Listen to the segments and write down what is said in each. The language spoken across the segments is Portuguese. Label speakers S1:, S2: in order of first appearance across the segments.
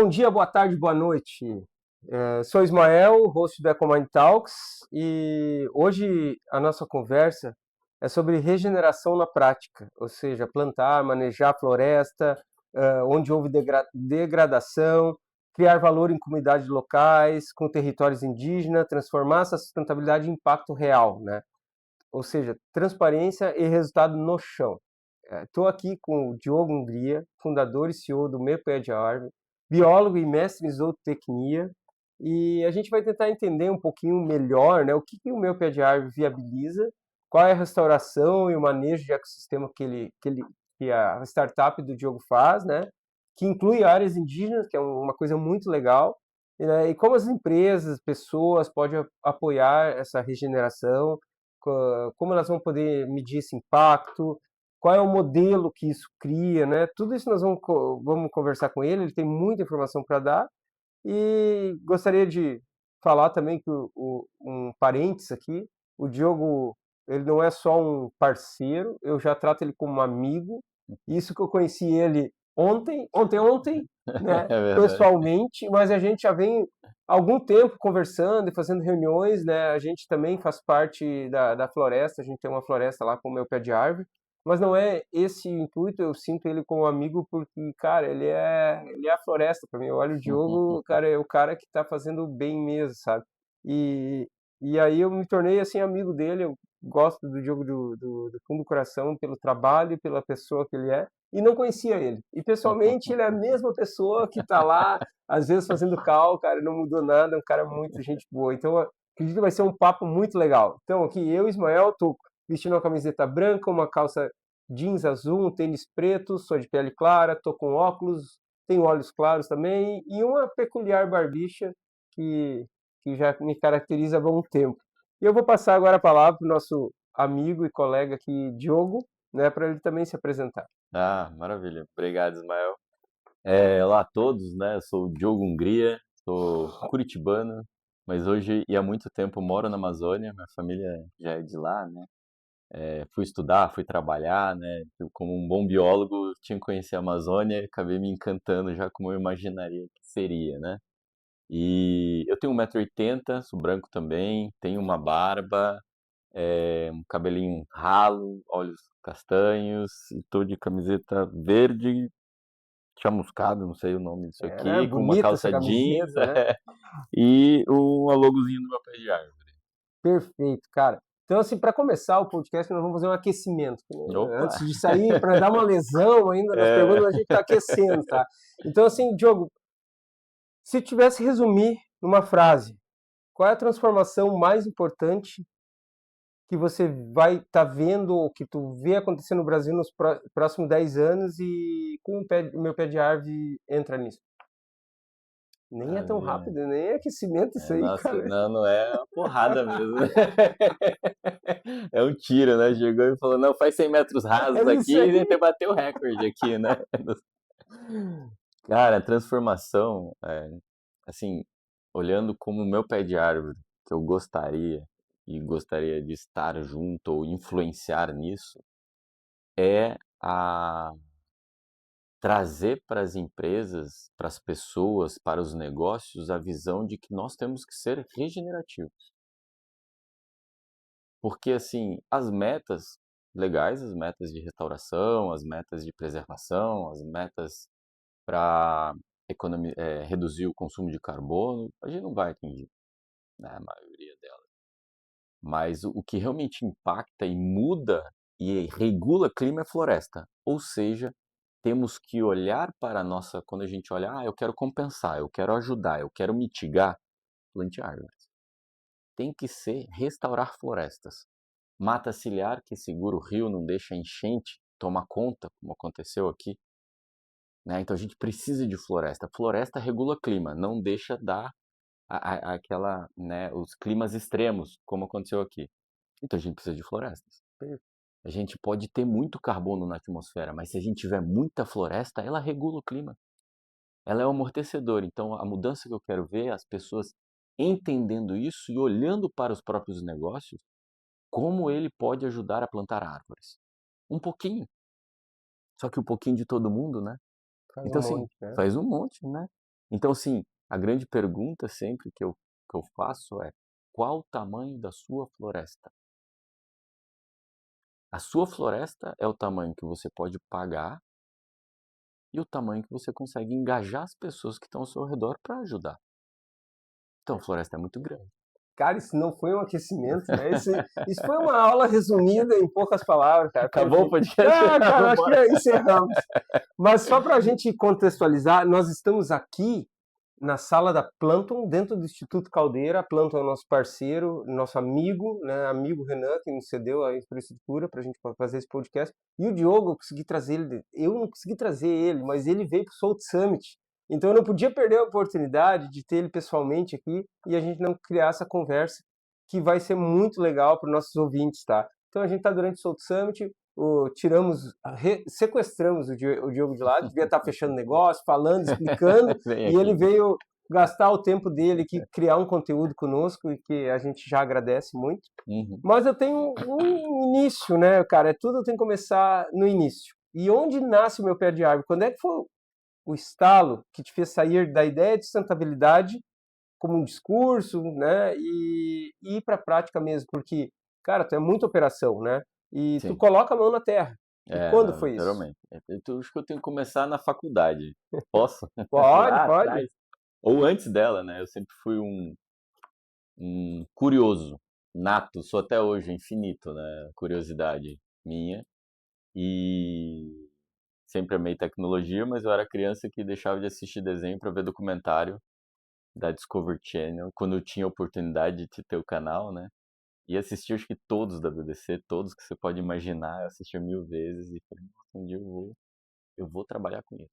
S1: Bom dia, boa tarde, boa noite. Sou Ismael, host do Ecomind Talks, e hoje a nossa conversa é sobre regeneração na prática, ou seja, plantar, manejar a floresta, onde houve degradação, criar valor em comunidades locais, com territórios indígenas, transformar essa sustentabilidade em impacto real, né? Ou seja, transparência e resultado no chão. Estou aqui com o Diogo Hungria, fundador e CEO do Meu Pé de Árvore, biólogo e mestre em zootecnia, e a gente vai tentar entender um pouquinho melhor, né, o que o Meu Pé de Árvore viabiliza, qual é a restauração e o manejo de ecossistema que a startup do Diogo faz, né, que inclui áreas indígenas, que é uma coisa muito legal, né, e como as empresas, pessoas podem apoiar essa regeneração, como elas vão poder medir esse impacto, qual é o modelo que isso cria, né? Tudo isso nós vamos conversar com ele tem muita informação para dar, e gostaria de falar também que um parênteses aqui, o Diogo, ele não é só um parceiro, eu já trato ele como um amigo, isso que eu conheci ele ontem, né,
S2: É verdade.
S1: pessoalmente, mas a gente já vem há algum tempo conversando e fazendo reuniões, né, a gente também faz parte da floresta, a gente tem uma floresta lá com o Meu Pé de Árvore, mas não é esse o intuito, eu sinto ele como amigo porque, cara, ele é a floresta para mim. Eu olho o Diogo, cara, é o cara que tá fazendo bem mesmo, sabe? E, e aí eu me tornei, assim, amigo dele, eu gosto do Diogo do fundo do coração, pelo trabalho e pela pessoa que ele é, e não conhecia ele. E pessoalmente ele é a mesma pessoa que tá lá, às vezes fazendo cal, cara, não mudou nada, é um cara muito gente boa. Então, eu acredito que vai ser um papo muito legal. Então, aqui eu, Ismael, tô vestindo uma camiseta branca, uma calça jeans azul, um tênis preto, sou de pele clara, tô com óculos, tenho olhos claros também e uma peculiar barbicha que, que já me caracteriza há bom tempo. E eu vou passar agora a palavra para o nosso amigo e colega aqui, Diogo, né, para ele também se apresentar.
S2: Ah, maravilha. Obrigado, Ismael. Olá a todos, né? Eu sou o Diogo Hungria, sou curitibano, mas hoje e há muito tempo moro na Amazônia. Minha família já é de lá, né? Fui estudar, fui trabalhar, né? Eu, como um bom biólogo, tinha que conhecer a Amazônia e acabei me encantando já como eu imaginaria que seria, né? E eu tenho 1,80 m, sou branco também, tenho uma barba, um cabelinho ralo, olhos castanhos, e tô de camiseta verde, chamuscado, não sei o nome disso
S1: É, né?
S2: aqui, com uma
S1: Bonita essa
S2: calça jeans,
S1: camiseta, né?
S2: e uma logozinho do meu pé de árvore.
S1: Perfeito, cara. Então, assim, para começar o podcast, nós vamos fazer um aquecimento.
S2: Opa!
S1: Antes de sair, para dar uma lesão ainda nas
S2: É,
S1: perguntas, a gente está aquecendo, tá? Então, assim, Diogo, se tivesse que resumir numa frase, qual é a transformação mais importante que você vai estar vendo, ou que tu vê acontecer no Brasil nos próximos 10 anos e com o Meu Pé de Árvore entra nisso? Nem é tão
S2: maravilha.
S1: rápido, nem é aquecimento isso aí,
S2: Nossa,
S1: cara.
S2: não, não é uma porrada mesmo. É um tiro, né? Chegou e falou, não, faz 100 metros
S1: É
S2: rasos
S1: isso
S2: aqui e
S1: aí.
S2: até bateu o recorde aqui, né? Cara, a transformação, assim, olhando como o meu pé de árvore, que eu gostaria e gostaria de estar junto ou influenciar nisso, é a trazer para as empresas, para as pessoas, para os negócios, a visão de que nós temos que ser regenerativos. Porque, assim, as metas legais, as metas de restauração, as metas de preservação, as metas para reduzir o consumo de carbono, a gente não vai atingir, né, a maioria delas. Mas o que realmente impacta e muda e regula clima é floresta. Ou seja, temos que olhar para a nossa, quando a gente olha, eu quero compensar, eu quero ajudar, eu quero mitigar, plante árvores. Tem que ser restaurar florestas. Mata ciliar que segura o rio, não deixa a enchente tomar conta, como aconteceu aqui, né? Então a gente precisa de floresta. Floresta regula clima, não deixa dar aquela, né, os climas extremos, como aconteceu aqui. Então a gente precisa de florestas. A gente pode ter muito carbono na atmosfera, mas se a gente tiver muita floresta, ela regula o clima. Ela é um amortecedor. Então a mudança que eu quero ver é as pessoas entendendo isso e olhando para os próprios negócios, como ele pode ajudar a plantar árvores. Um pouquinho. Só que um pouquinho de todo mundo, né?
S1: Faz um
S2: Então, assim,
S1: monte, né?
S2: faz um monte, né? Então, assim, a grande pergunta sempre que eu faço é: qual o tamanho da sua floresta? A sua floresta é o tamanho que você pode pagar e o tamanho que você consegue engajar as pessoas que estão ao seu redor para ajudar. Então, a floresta é muito grande.
S1: Cara, isso não foi um aquecimento, né? Isso foi uma aula resumida em poucas palavras, cara.
S2: Acabou o
S1: Perfeito.
S2: podcast?
S1: Ah, cara, acho que
S2: Vambora.
S1: encerramos. Mas só para a gente contextualizar, nós estamos aqui na sala da Planton, dentro do Instituto Caldeira. A Planton é nosso parceiro, nosso amigo, né? Amigo Renan, que nos cedeu a infraestrutura para a gente fazer esse podcast. E o Diogo, eu consegui trazer ele. Eu não consegui trazer ele, mas ele veio para o Salt Summit. Então eu não podia perder a oportunidade de ter ele pessoalmente aqui e a gente não criar essa conversa que vai ser muito legal para os nossos ouvintes, tá? Então a gente está durante o Salt Summit, sequestramos o Diogo de lado, devia estar fechando negócio, falando, explicando,
S2: Vem
S1: e ele
S2: aqui.
S1: veio gastar o tempo dele aqui, criar um conteúdo conosco e que a gente já agradece muito.
S2: Uhum.
S1: Mas eu tenho um início, né, cara? Tudo tem que começar no início. E onde nasce o meu pé de árvore? Quando é que foi o estalo que te fez sair da ideia de sustentabilidade como um discurso, né, e ir para a prática mesmo? Porque, cara, tu é muita operação, né? E tu
S2: Sim.
S1: coloca a mão na terra. E quando
S2: Não,
S1: foi isso?
S2: literalmente. Então, acho que eu tenho que começar na faculdade. Posso?
S1: Pode,
S2: Lá
S1: pode.
S2: atrás. Ou antes dela, né? Eu sempre fui um curioso, nato, sou até hoje infinito, né? Curiosidade minha. E sempre amei tecnologia, mas eu era criança que deixava de assistir desenho para ver documentário da Discovery Channel, quando eu tinha oportunidade de ter o canal, né? E assisti acho que todos da BBC, todos que você pode imaginar, eu assisti 1000 vezes e falei, nossa, um dia eu vou trabalhar com isso.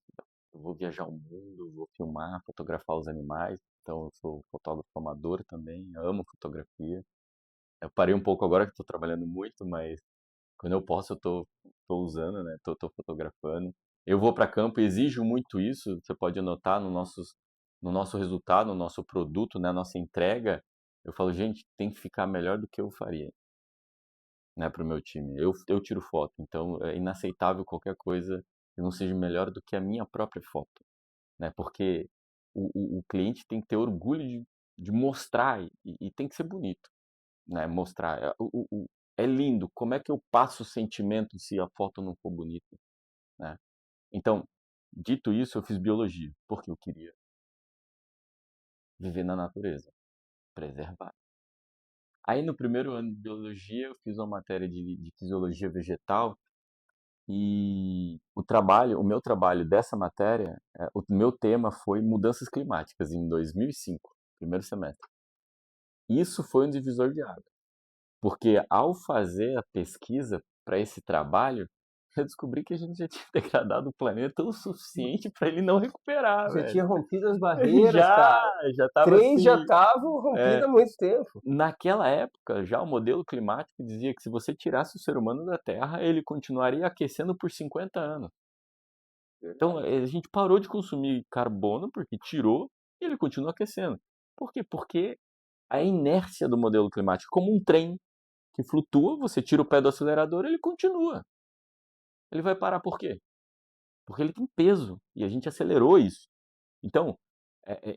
S2: Eu vou viajar o mundo, vou filmar, fotografar os animais. Então eu sou fotógrafo amador também, amo fotografia. Eu parei um pouco agora que estou trabalhando muito, mas quando eu posso, tô usando, né? Tô fotografando. Eu vou para campo e exijo muito isso. Você pode notar no nosso resultado, no nosso produto, na nossa entrega. Eu falo, gente, tem que ficar melhor do que eu faria, né, para o meu time. Eu tiro foto, então é inaceitável qualquer coisa que não seja melhor do que a minha própria foto, né? Porque o cliente tem que ter orgulho de mostrar e tem que ser bonito, né? Mostrar. É lindo. Como é que eu passo o sentimento se a foto não for bonita, né? Então, dito isso, eu fiz biologia, porque eu queria viver na natureza, preservar. Aí no primeiro ano de biologia, eu fiz uma matéria de fisiologia vegetal e o meu trabalho dessa matéria, o meu tema foi mudanças climáticas em 2005, primeiro semestre. Isso foi um divisor de água. Porque ao fazer a pesquisa para esse trabalho, eu descobri que a gente já tinha degradado o planeta o suficiente para ele não recuperar,
S1: Já
S2: velho.
S1: tinha rompido as barreiras,
S2: Já,
S1: cara.
S2: já estava
S1: Três já
S2: assim.
S1: estavam rompidas
S2: é,
S1: há muito tempo.
S2: naquela época, já o modelo climático dizia que se você tirasse o ser humano da Terra, ele continuaria aquecendo por 50 anos. Então,
S1: Verdade.
S2: a gente parou de consumir carbono porque tirou e ele continua aquecendo. Por quê? Porque a inércia do modelo climático, como um trem que flutua, você tira o pé do acelerador, ele continua. Ele vai parar por quê? Porque ele tem peso e a gente acelerou isso. Então,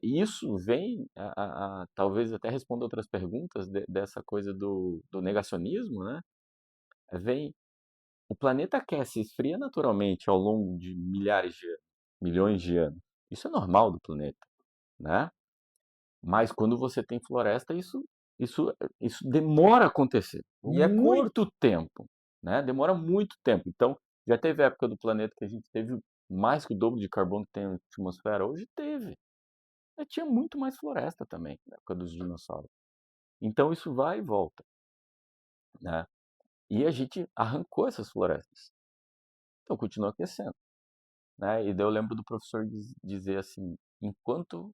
S2: isso vem talvez até responda outras perguntas dessa coisa do negacionismo, né? Vem, o planeta aquece e esfria naturalmente ao longo de milhares de anos, milhões de anos. Isso é normal do planeta, né? Mas quando você tem floresta, isso, isso demora a acontecer.
S1: E é curto.
S2: Muito tempo, né? Demora muito tempo. Então, já teve época do planeta que a gente teve mais que o dobro de carbono que tem na atmosfera. Hoje teve. Tinha muito mais floresta também, na época dos dinossauros. Então, isso vai e volta, né? E a gente arrancou essas florestas. Então, continua aquecendo, né? E daí eu lembro do professor dizer assim, enquanto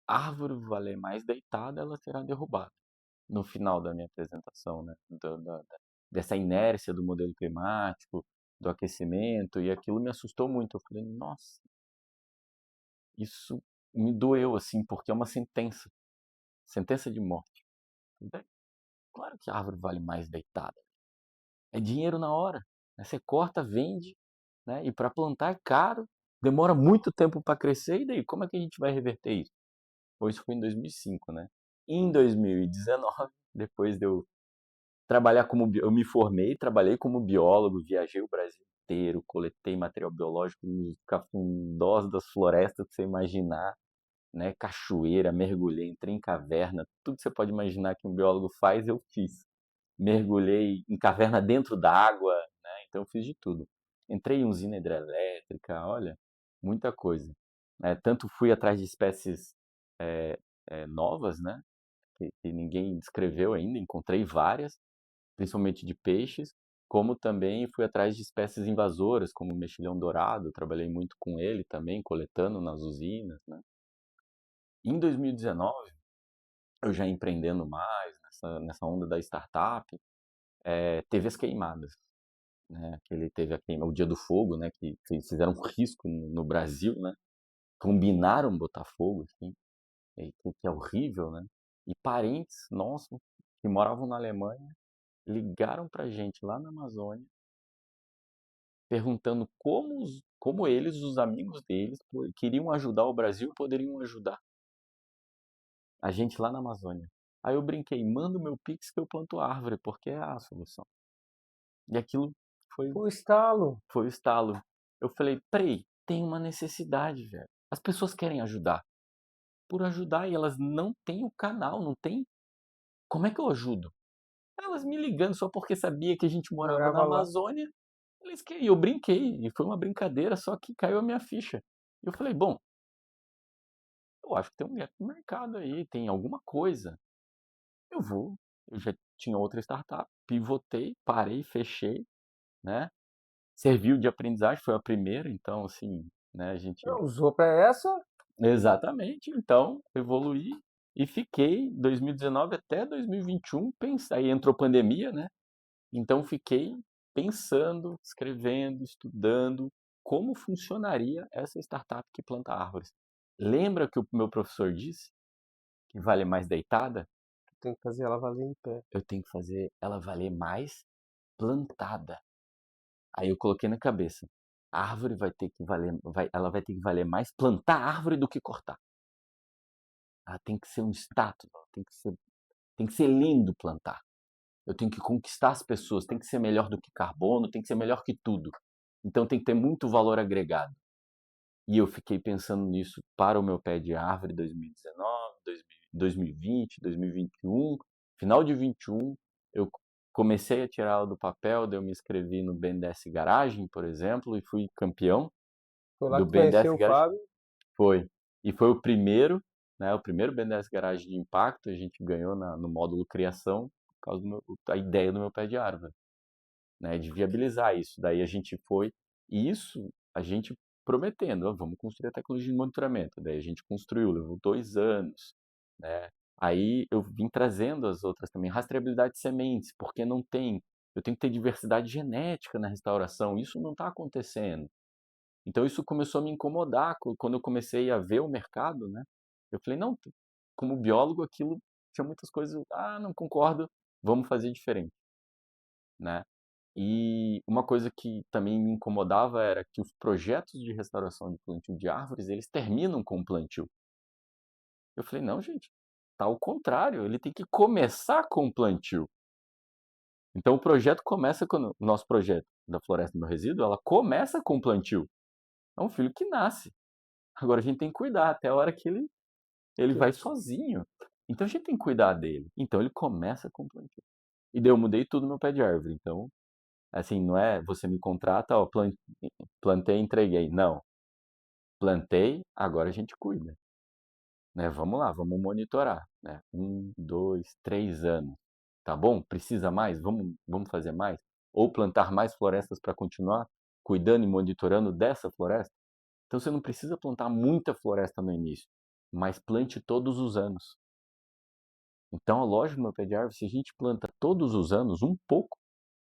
S2: árvore valer mais deitada, ela será derrubada. No final da minha apresentação, né? Dessa inércia do modelo climático, do aquecimento, e aquilo me assustou muito. Eu falei, nossa, isso me doeu, assim, porque é uma sentença de morte. Claro que a árvore vale mais deitada. É dinheiro na hora, né? Você corta, vende, né? E para plantar é caro. demora muito tempo para crescer, e daí, como é que a gente vai reverter isso? Bom, isso foi em 2005, né? Em 2019, depois de eu trabalhar como eu me formei, trabalhei como biólogo, viajei o Brasil inteiro, coletei material biológico nos cafundós das florestas que você imaginar, né? Cachoeira, mergulhei, entrei em caverna, tudo que você pode imaginar que um biólogo faz, eu fiz. Mergulhei em caverna dentro da água, né? Então eu fiz de tudo. Entrei em usina hidrelétrica, olha, muita coisa. Tanto fui atrás de espécies novas, né? Que ninguém descreveu ainda, encontrei várias, principalmente de peixes, como também fui atrás de espécies invasoras, como o mexilhão dourado, trabalhei muito com ele também, coletando nas usinas, né? Em 2019, eu já empreendendo mais nessa onda da startup, teve as queimadas, né? Que ele teve o Dia do Fogo, né? Que eles fizeram um risco no Brasil, né? Combinaram botar fogo, assim, que é horrível, né? E parentes nossos que moravam na Alemanha ligaram pra gente lá na Amazônia, perguntando como eles, os amigos deles, queriam ajudar o Brasil, poderiam ajudar a gente lá na Amazônia. Aí eu brinquei, manda o meu Pix que eu planto árvore, porque é a solução. E aquilo foi,
S1: Foi o estalo.
S2: foi o estalo. Eu falei, peraí, tem uma necessidade, velho. As pessoas querem ajudar. Por ajudar, e elas não têm o canal, não tem. Como é que eu ajudo? Elas me ligando só porque sabia que a gente morava na
S1: Morava lá.
S2: Amazônia. Eles que eu brinquei, e foi uma brincadeira, só que caiu a minha ficha. Eu falei, bom, eu acho que tem um gap no mercado aí, tem alguma coisa. Eu vou. Eu já tinha outra startup, pivotei, parei, fechei, né? Serviu de aprendizagem, foi a primeira, então assim, né, a gente.
S1: Não, usou para essa,
S2: Exatamente, então evoluí e fiquei 2019 até 2021, aí entrou pandemia, né? Então fiquei pensando, escrevendo, estudando como funcionaria essa startup que planta árvores. Lembra que o meu professor disse que vale mais deitada?
S1: tem que fazer ela valer em pé.
S2: Eu tenho que fazer ela valer mais plantada. Aí eu coloquei na cabeça, a árvore vai ter que valer, ela vai ter que valer mais plantar árvore do que cortar. Ela tem que ser um status, tem que ser lindo plantar. Eu tenho que conquistar as pessoas, tem que ser melhor do que carbono, tem que ser melhor que tudo. Então tem que ter muito valor agregado. E eu fiquei pensando nisso para o meu pé de árvore 2019, 2020, 2021. Final de 21, eu comecei a tirá-la do papel, daí eu me inscrevi no BNDES Garagem, por exemplo, e fui campeão
S1: Foi lá
S2: do
S1: que tu conheceu
S2: BNDES
S1: o
S2: Garagem.
S1: Fábio.
S2: Foi. E foi o primeiro, né, o primeiro BNDES Garagem de impacto, a gente ganhou no módulo criação, por causa da ideia do meu pé de árvore, né, de viabilizar isso. Daí a gente foi, e isso a gente prometendo, vamos construir a tecnologia de monitoramento. Daí a gente construiu, levou 2 anos, né? Aí eu vim trazendo as outras também, rastreabilidade de sementes, porque não tem, eu tenho que ter diversidade genética na restauração, isso não está acontecendo. Então isso começou a me incomodar quando eu comecei a ver o mercado, né? Eu falei, não, como biólogo aquilo tinha muitas coisas, não concordo, vamos fazer diferente, né? E uma coisa que também me incomodava era que os projetos de restauração de plantio de árvores, eles terminam com o plantio. Eu falei, não, gente, tá ao contrário, ele tem que começar com o plantio. Então o projeto começa quando o nosso projeto da Floresta do Meu Resíduo, ela começa com o plantio. É um filho que nasce. Agora a gente tem que cuidar até a hora que ele vai sozinho. Então a gente tem que cuidar dele. Então ele começa com o plantio. E daí eu mudei tudo no meu pé de árvore. Então, assim, não é você me contrata, ó, plantei, entreguei. Não. Plantei, agora a gente cuida. Né? Vamos lá, vamos monitorar. Né? 1, 2, 3 anos. Tá bom? Precisa mais? Vamos fazer mais? Ou plantar mais florestas para continuar cuidando e monitorando dessa floresta? Então você não precisa plantar muita floresta no início, mas plante todos os anos. Então a lógica do meu pé de árvore, se a gente planta todos os anos um pouco,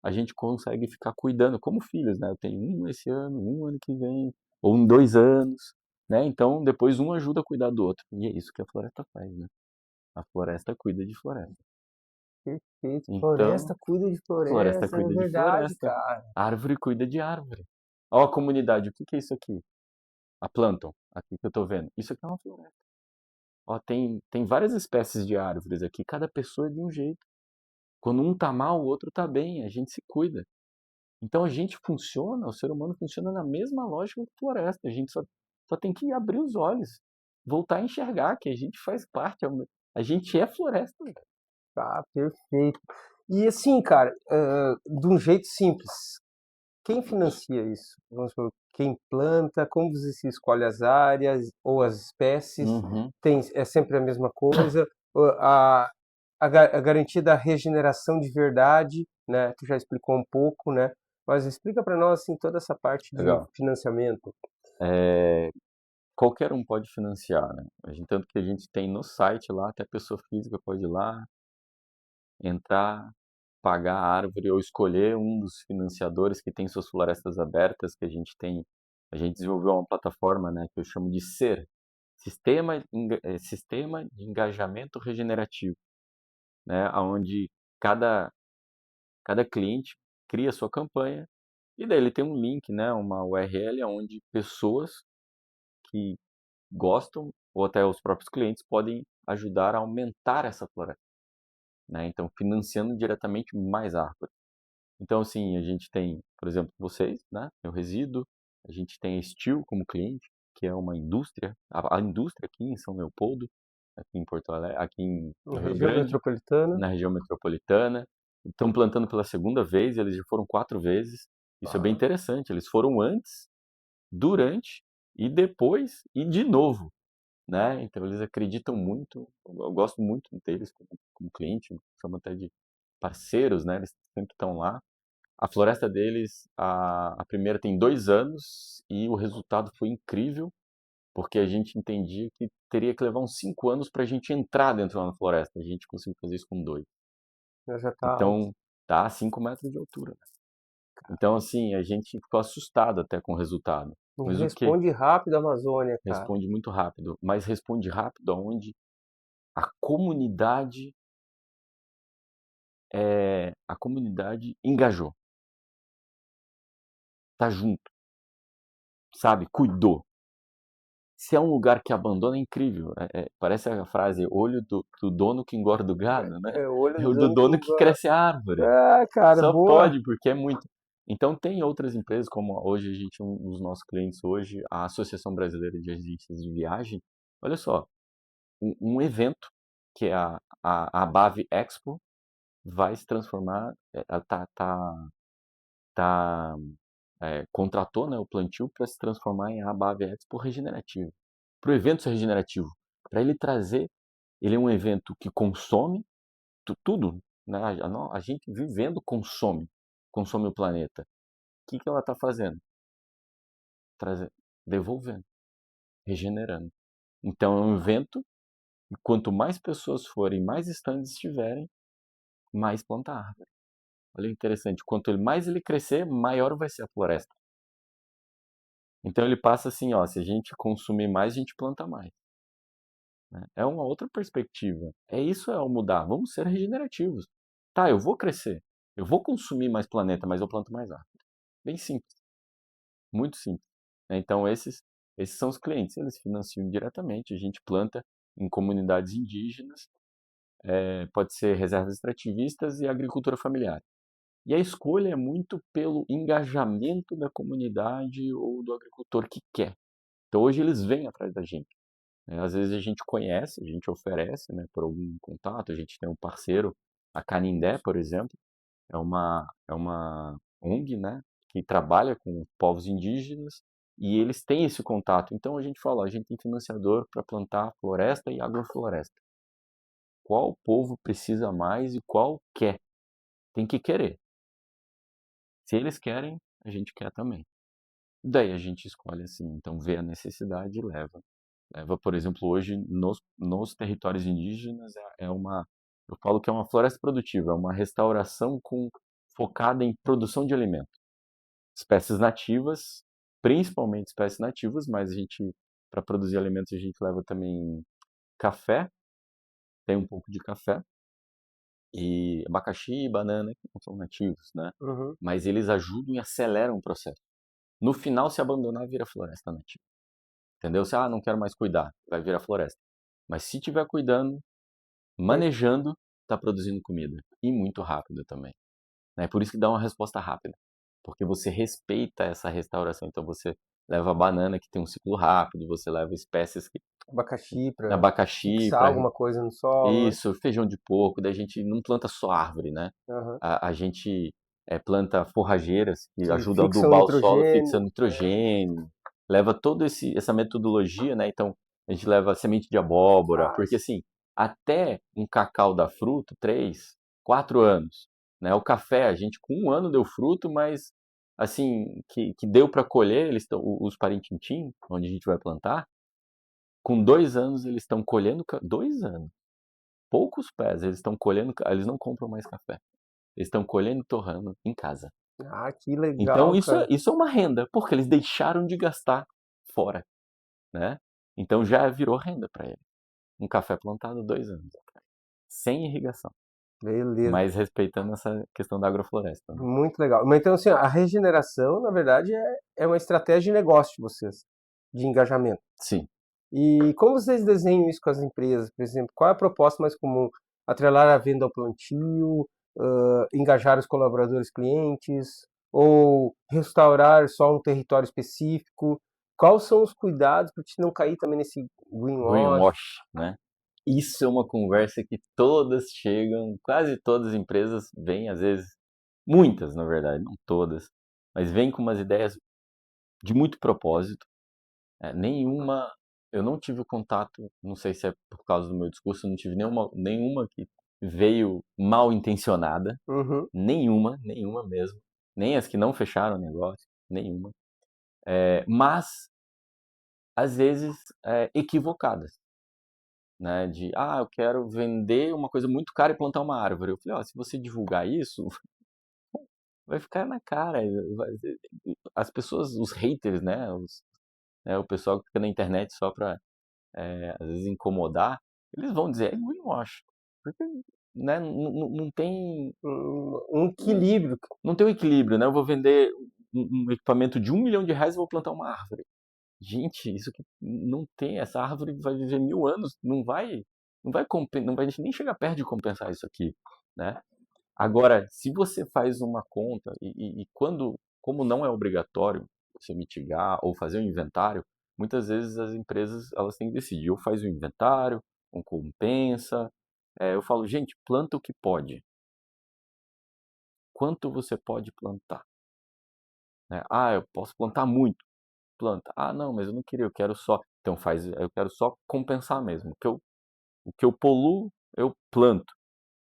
S2: a gente consegue ficar cuidando como filhos, né? Eu tenho um esse ano, um ano que vem, ou em 2 anos, né? Então depois um ajuda a cuidar do outro. E é isso que a floresta faz, né? A floresta cuida de floresta.
S1: Perfeito.
S2: Então,
S1: Floresta cuida de
S2: floresta
S1: floresta, é
S2: cuida de
S1: verdade,
S2: floresta,
S1: cara.
S2: árvore cuida de árvore. Ó, a comunidade, o que que é isso aqui? a plantam, aqui que eu estou vendo. Isso aqui é uma floresta. Ó, tem várias espécies de árvores aqui, cada pessoa é de um jeito. Quando um tá mal, o outro tá bem, a gente se cuida. Então a gente funciona, o ser humano funciona na mesma lógica que a floresta. A gente só tem que abrir os olhos, voltar a enxergar que a gente faz parte, a gente é floresta.
S1: Tá, perfeito. E assim, cara, de um jeito simples, quem financia isso? Vamos supor, quem planta, como você se escolhe as áreas ou as espécies?
S2: Uhum.
S1: É sempre a mesma coisa? A garantia da regeneração de verdade, né? Tu já explicou um pouco, né? Mas explica para nós assim toda essa parte de
S2: Legal.
S1: financiamento.
S2: É, qualquer um pode financiar, né? Tanto que a gente tem no site lá, até a pessoa física pode ir lá, entrar, pagar a árvore ou escolher um dos financiadores que tem suas florestas abertas, que a gente tem. A gente desenvolveu uma plataforma, né, que eu chamo de SER, Sistema de Engajamento Regenerativo, né, onde cada cliente cria sua campanha e daí ele tem um link, né, uma URL onde pessoas que gostam ou até os próprios clientes podem ajudar a aumentar essa floresta, né? Então financiando diretamente mais árvores. Então assim, a gente tem, por exemplo, vocês, né, eu resido, a gente tem a Steel como cliente, que é uma indústria, a indústria aqui em São Leopoldo, aqui em Porto Alegre,
S1: Na
S2: no Rio
S1: região
S2: Grande,
S1: metropolitana.
S2: na região metropolitana. Estão plantando pela segunda vez, eles já foram 4 vezes. Isso é bem
S1: Ah,
S2: interessante. Eles foram antes, durante e depois e de novo, né? Então eles acreditam muito. Eu gosto muito deles como cliente, chamo até de parceiros, né? Eles sempre estão lá. A floresta deles, a primeira tem 2 anos e o resultado foi incrível, porque a gente entendia que teria que levar uns 5 anos para a gente entrar dentro da floresta. A gente conseguiu fazer isso com 2.
S1: já está alto.
S2: Então, tá a 5 metros de altura. Então, assim, a gente ficou assustado até com o resultado.
S1: E
S2: Mas o que?
S1: responde rápido a Amazônia, cara.
S2: Responde muito rápido. Mas responde rápido aonde a comunidade a comunidade engajou, tá junto, sabe? Cuidou. Se é um lugar que abandona, é incrível. Parece a frase, olho do dono que engorda o gado, né?
S1: É o olho
S2: É
S1: do
S2: o do
S1: dono que
S2: dono que
S1: engorda.
S2: cresce a árvore.
S1: Ah, cara,
S2: Só
S1: boa.
S2: pode, porque é muito. Então tem outras empresas, como hoje a gente, um dos nossos clientes hoje, a Associação Brasileira de Agências de Viagem. Olha só, um evento, que é a Abave Expo, vai se transformar, tá, contratou, né, o plantio para se transformar em Abave Expo regenerativo. Para o evento ser regenerativo, para ele trazer, ele é um evento que consome tudo, né? A gente vivendo consome o planeta. O que ela está fazendo? Devolvendo, regenerando. Então é um evento, e quanto mais pessoas forem, mais estandes estiverem, mais planta árvore. Olha que interessante, quanto mais ele crescer, maior vai ser a floresta. Então ele passa assim, ó, se a gente consumir mais, a gente planta mais, né? É uma outra perspectiva. Isso é o mudar. Vamos ser regenerativos. Tá, eu vou crescer, eu vou consumir mais planeta, mas eu planto mais árvore. Bem simples, muito simples, né? Então esses são os clientes, eles financiam diretamente, a gente planta em comunidades indígenas, pode ser reservas extrativistas e agricultura familiar. E a escolha é muito pelo engajamento da comunidade ou do agricultor que quer. Então hoje eles vêm atrás da gente, né? Às vezes a gente conhece, a gente oferece, né, por algum contato, a gente tem um parceiro, a Canindé, por exemplo, é uma ONG, né, que trabalha com povos indígenas e eles têm esse contato. Então a gente fala, a gente tem financiador para plantar floresta e agrofloresta. Qual povo precisa mais e qual quer? Tem que querer. Se eles querem, a gente quer também. Daí a gente escolhe assim, então vê a necessidade e leva. Leva, por exemplo, hoje nos territórios indígenas eu falo que é uma floresta produtiva, é uma restauração focada em produção de alimento. Espécies nativas, principalmente espécies nativas, mas para produzir alimentos, a gente leva também café, tem um pouco de café, e abacaxi e banana, que não são nativos, né?
S1: Uhum.
S2: Mas eles ajudam e aceleram o processo. No final, se abandonar, vira floresta nativa. entendeu? Se, não quero mais cuidar, vai virar floresta. Mas se tiver cuidando,
S1: Per-
S2: manejando, está produzindo comida. E muito rápido também. Né? Por isso que dá uma resposta rápida. Porque você respeita essa restauração. Então você leva a banana que tem um ciclo rápido, você leva espécies que
S1: Abacaxi para
S2: abacaxi
S1: fixar
S2: para
S1: alguma coisa no solo, né?
S2: isso, feijão de porco, daí a gente não planta só árvore, né?
S1: Aham.
S2: A gente planta forrageiras que
S1: Que
S2: ajudam a
S1: fixam
S2: adubar o solo,
S1: nitrogênio.
S2: fixando nitrogênio, leva todo essa metodologia, né? Então a gente leva semente de abóbora,
S1: Ah,
S2: porque assim, até um cacau dar fruto, 3, 4 anos, né? O café, a gente com 1 ano deu fruto, mas assim, que deu para colher, eles estão, os Parintintim, onde a gente vai plantar, com 2 anos eles estão colhendo, 2 anos, poucos pés, eles estão colhendo, eles não compram mais café. Eles estão colhendo e torrando em casa.
S1: que
S2: Então
S1: legal,
S2: isso é,
S1: cara.
S2: isso é uma renda, porque eles deixaram de gastar fora, né? Então já virou renda para ele. Um café plantado 2 anos atrás, sem irrigação,
S1: Beleza.
S2: mas respeitando essa questão da agrofloresta, né?
S1: Muito legal. Mas então, assim, a regeneração, na verdade, é uma estratégia de negócio de vocês, de engajamento.
S2: Sim.
S1: E como vocês desenham isso com as empresas? Por exemplo, qual é a proposta mais comum? Atrelar a venda ao plantio, engajar os colaboradores clientes, ou restaurar só um território específico? Quais são os cuidados para te não cair também nesse greenwash?
S2: Greenwash, né? Isso é uma conversa que todas chegam, quase todas as empresas vêm, às vezes, muitas, na verdade, não todas, mas vêm com umas ideias de muito propósito. Nenhuma, eu não tive contato, não sei se é por causa do meu discurso, eu não tive nenhuma que veio mal intencionada,
S1: Uhum.
S2: nenhuma mesmo, nem as que não fecharam o negócio, nenhuma. Mas, às vezes, equivocadas, né? Eu quero vender uma coisa muito cara e plantar uma árvore. Eu falei, ó, se você divulgar isso, vai ficar na cara. As pessoas, os haters, né? O pessoal que fica na internet só pra às vezes incomodar, eles vão dizer, é greenwash. Porque, né, não tem,
S1: Um equilíbrio.
S2: não tem um equilíbrio, né? Eu vou vender um equipamento de R$ 1 milhão e vou plantar uma árvore. Gente, isso que não tem, essa árvore vai viver 1000 anos, não vai nem chegar perto de compensar isso aqui, né? Agora, se você faz uma conta e como não é obrigatório você mitigar ou fazer um inventário, muitas vezes as empresas elas têm que decidir ou faz o inventário, ou compensa. Eu falo, gente, planta o que pode. Quanto você pode plantar? Né? Eu posso plantar muito. Planta. Não, mas eu não queria, eu quero só. Então eu quero só compensar mesmo. O que eu poluo, eu planto.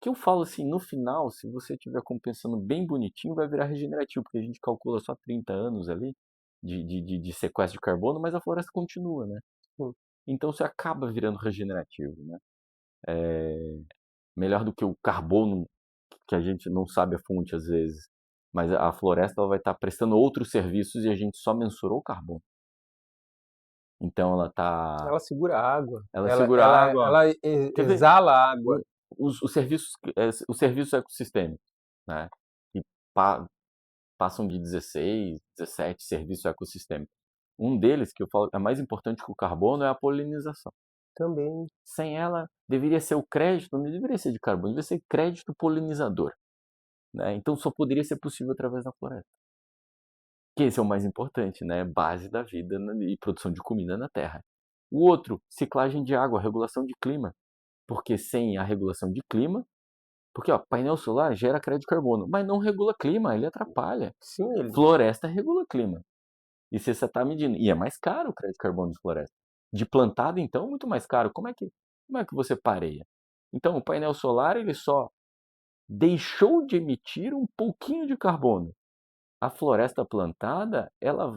S2: Que eu falo assim, no final, se você estiver compensando bem bonitinho, vai virar regenerativo, porque a gente calcula só 30 anos ali de sequestro de carbono, mas a floresta continua, né? Então você acaba virando regenerativo, né? Melhor do que o carbono, que a gente não sabe a fonte às vezes. Mas a floresta ela vai estar prestando outros serviços e a gente só mensurou o carbono. Então
S1: Ela segura a água,
S2: ela
S1: ela,
S2: segura a
S1: ela,
S2: água.
S1: ela
S2: Quer ver?
S1: exala a água.
S2: O- os serviços ecossistêmicos, né? Que pa- passam de 16, 17 serviços ecossistêmicos. Um deles, que eu falo é mais importante que o carbono, é a polinização.
S1: Também.
S2: Sem ela, deveria ser o crédito, não deveria ser de carbono, deveria ser crédito polinizador. Né? Então só poderia ser possível através da floresta. Que esse é o mais importante, né? Base da vida e produção de comida na Terra. O outro, ciclagem de água, regulação de clima. Porque sem a regulação de clima, porque painel solar gera crédito de carbono, mas não regula clima, ele atrapalha.
S1: Sim, ele.
S2: Floresta regula clima. E se você está medindo. E é mais caro o crédito de carbono de floresta. De plantado, então, muito mais caro. Como é que você pareia? Então, o painel solar ele só deixou de emitir um pouquinho de carbono. A floresta plantada, ela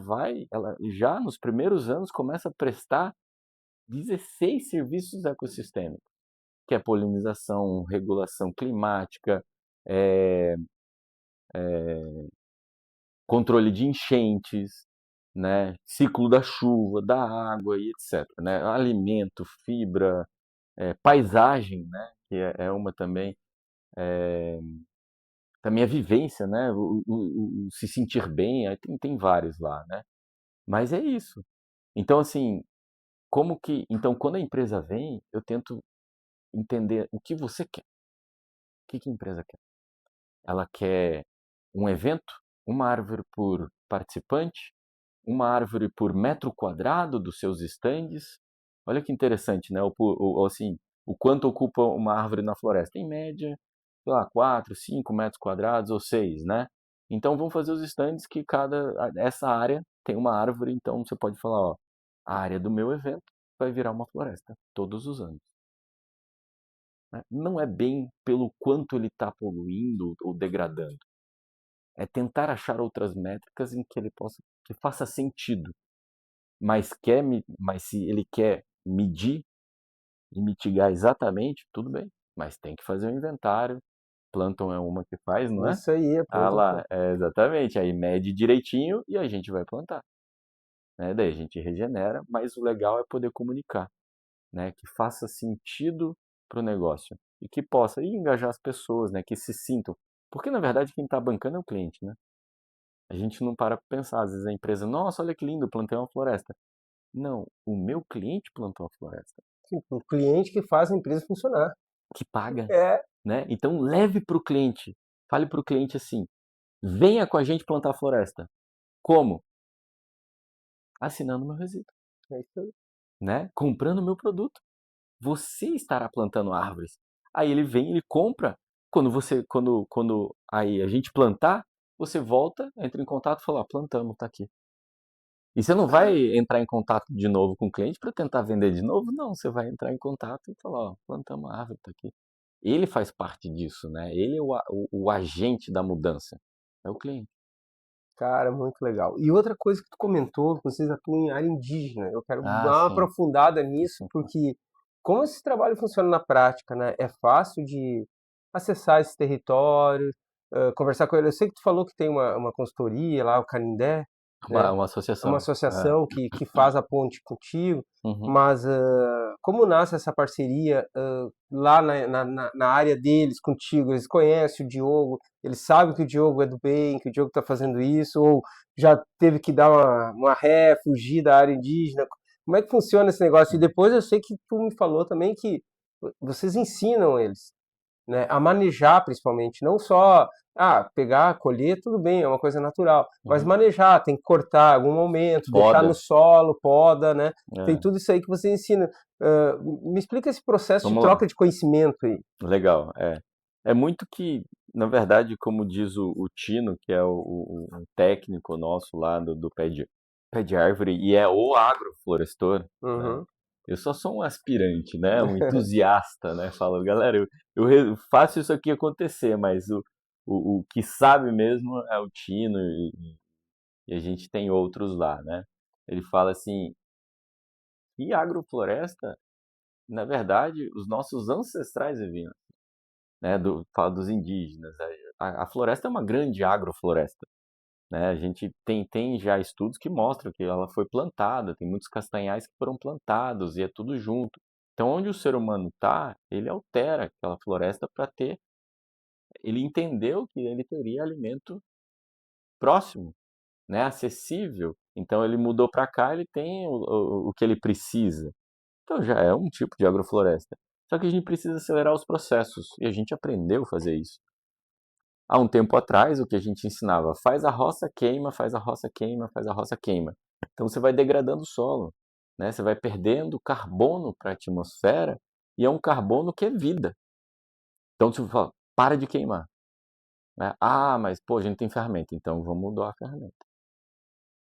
S2: já nos primeiros anos começa a prestar 16 serviços ecossistêmicos, que é polinização, regulação climática, é, controle de enchentes, né, ciclo da chuva, da água e etc. Né, alimento, fibra, paisagem, né, que é uma também a vivência, né, o se sentir bem, aí tem vários lá, né. Mas é isso. Então, assim, Então, quando a empresa vem, eu tento entender o que você quer. O que que a empresa quer? Ela quer um evento, uma árvore por participante, uma árvore por metro quadrado dos seus estandes. Olha que interessante, né? Assim, o quanto ocupa uma árvore na floresta? Em média, sei lá, 4, 5 metros quadrados ou 6, né? Então vamos fazer os estandes que essa área tem uma árvore, então você pode falar, ó, a área do meu evento vai virar uma floresta todos os anos, né? Não é bem pelo quanto ele está poluindo ou degradando, é tentar achar outras métricas em que ele possa, que faça sentido, mas se ele quer medir e mitigar exatamente, tudo bem, mas tem que fazer um inventário. Planton é uma que faz, não é?
S1: Isso aí, é
S2: Ah
S1: ponto.
S2: lá, exatamente, aí mede direitinho e a gente vai plantar, né? Daí a gente regenera, mas o legal é poder comunicar, né? Que faça sentido para o negócio e que possa engajar as pessoas, né? Que se sintam, porque na verdade quem está bancando é o cliente, né? A gente não para pensar, às vezes a empresa, nossa, olha que lindo, eu plantei uma floresta. Não, o meu cliente plantou a floresta,
S1: Sim, o cliente que faz a empresa funcionar.
S2: que paga,
S1: É,
S2: né? Então leve para o cliente, fale para o cliente assim, venha com a gente plantar a floresta. Como? Assinando meu resíduo,
S1: é isso aí.
S2: né? Comprando meu produto. Você estará plantando árvores. Aí ele vem, ele compra. Quando aí a gente plantar, você volta, entra em contato e fala, ó, plantamos, tá aqui. E você não vai entrar em contato de novo com o cliente para tentar vender de novo? Não, você vai entrar em contato e falar, ó, plantamos a árvore, tá aqui. Ele faz parte disso, né? Ele é o agente da mudança. É o cliente.
S1: Cara, muito legal. E outra coisa que tu comentou, que vocês atuam em área indígena. Eu quero
S2: Ah,
S1: dar uma
S2: sim.
S1: aprofundada nisso,
S2: Sim.
S1: porque como esse trabalho funciona na prática, né? É fácil de acessar esse território, conversar com ele. Eu sei que tu falou que tem uma consultoria lá, o Canindé, né?
S2: Uma
S1: É uma
S2: associação. É.
S1: associação que faz a ponte contigo,
S2: Uhum.
S1: mas como nasce essa parceria lá na área deles, contigo? Eles conhecem o Diogo, eles sabem que o Diogo é do bem, que o Diogo está fazendo isso, ou já teve que dar uma ré, fugir da área indígena? Como é que funciona esse negócio? E depois eu sei que tu me falou também que vocês ensinam eles, né, a manejar principalmente, não só pegar, colher, tudo bem, é uma coisa natural, mas
S2: Uhum.
S1: manejar, tem que cortar em algum momento, deixar no
S2: Poda.
S1: solo, poda, né? Tem
S2: É.
S1: tudo isso aí que você ensina. Me explica esse processo de
S2: Vamos lá.
S1: troca de conhecimento aí.
S2: Legal. É muito que, na verdade, como diz o Tino, que é um técnico nosso lá do pé de árvore, e é o agroflorestor, né?
S1: Uhum.
S2: Eu só sou um aspirante, né? Um entusiasta, né? Falo, galera, faço isso aqui acontecer, mas o que sabe mesmo é o Tino e a gente tem outros lá, né? Ele fala assim, e agrofloresta, na verdade, os nossos ancestrais viviam, né? Fala dos indígenas. A floresta é uma grande agrofloresta, né? A gente tem já estudos que mostram que ela foi plantada, tem muitos castanhais que foram plantados e é tudo junto. Então, onde o ser humano está, ele altera aquela floresta para ter. Ele entendeu que ele teria alimento próximo, né? Acessível. Então, ele mudou para cá, ele tem o que ele precisa. Então, já é um tipo de agrofloresta. Só que a gente precisa acelerar os processos e a gente aprendeu a fazer isso. Há um tempo atrás, o que a gente ensinava, faz a roça, queima, faz a roça, queima, faz a roça, queima. Então você vai degradando o solo, né? Você vai perdendo carbono para a atmosfera e é um carbono que é vida. Então você fala, para de queimar, né? Ah, mas pô, a gente tem ferramenta, então vamos doar a ferramenta.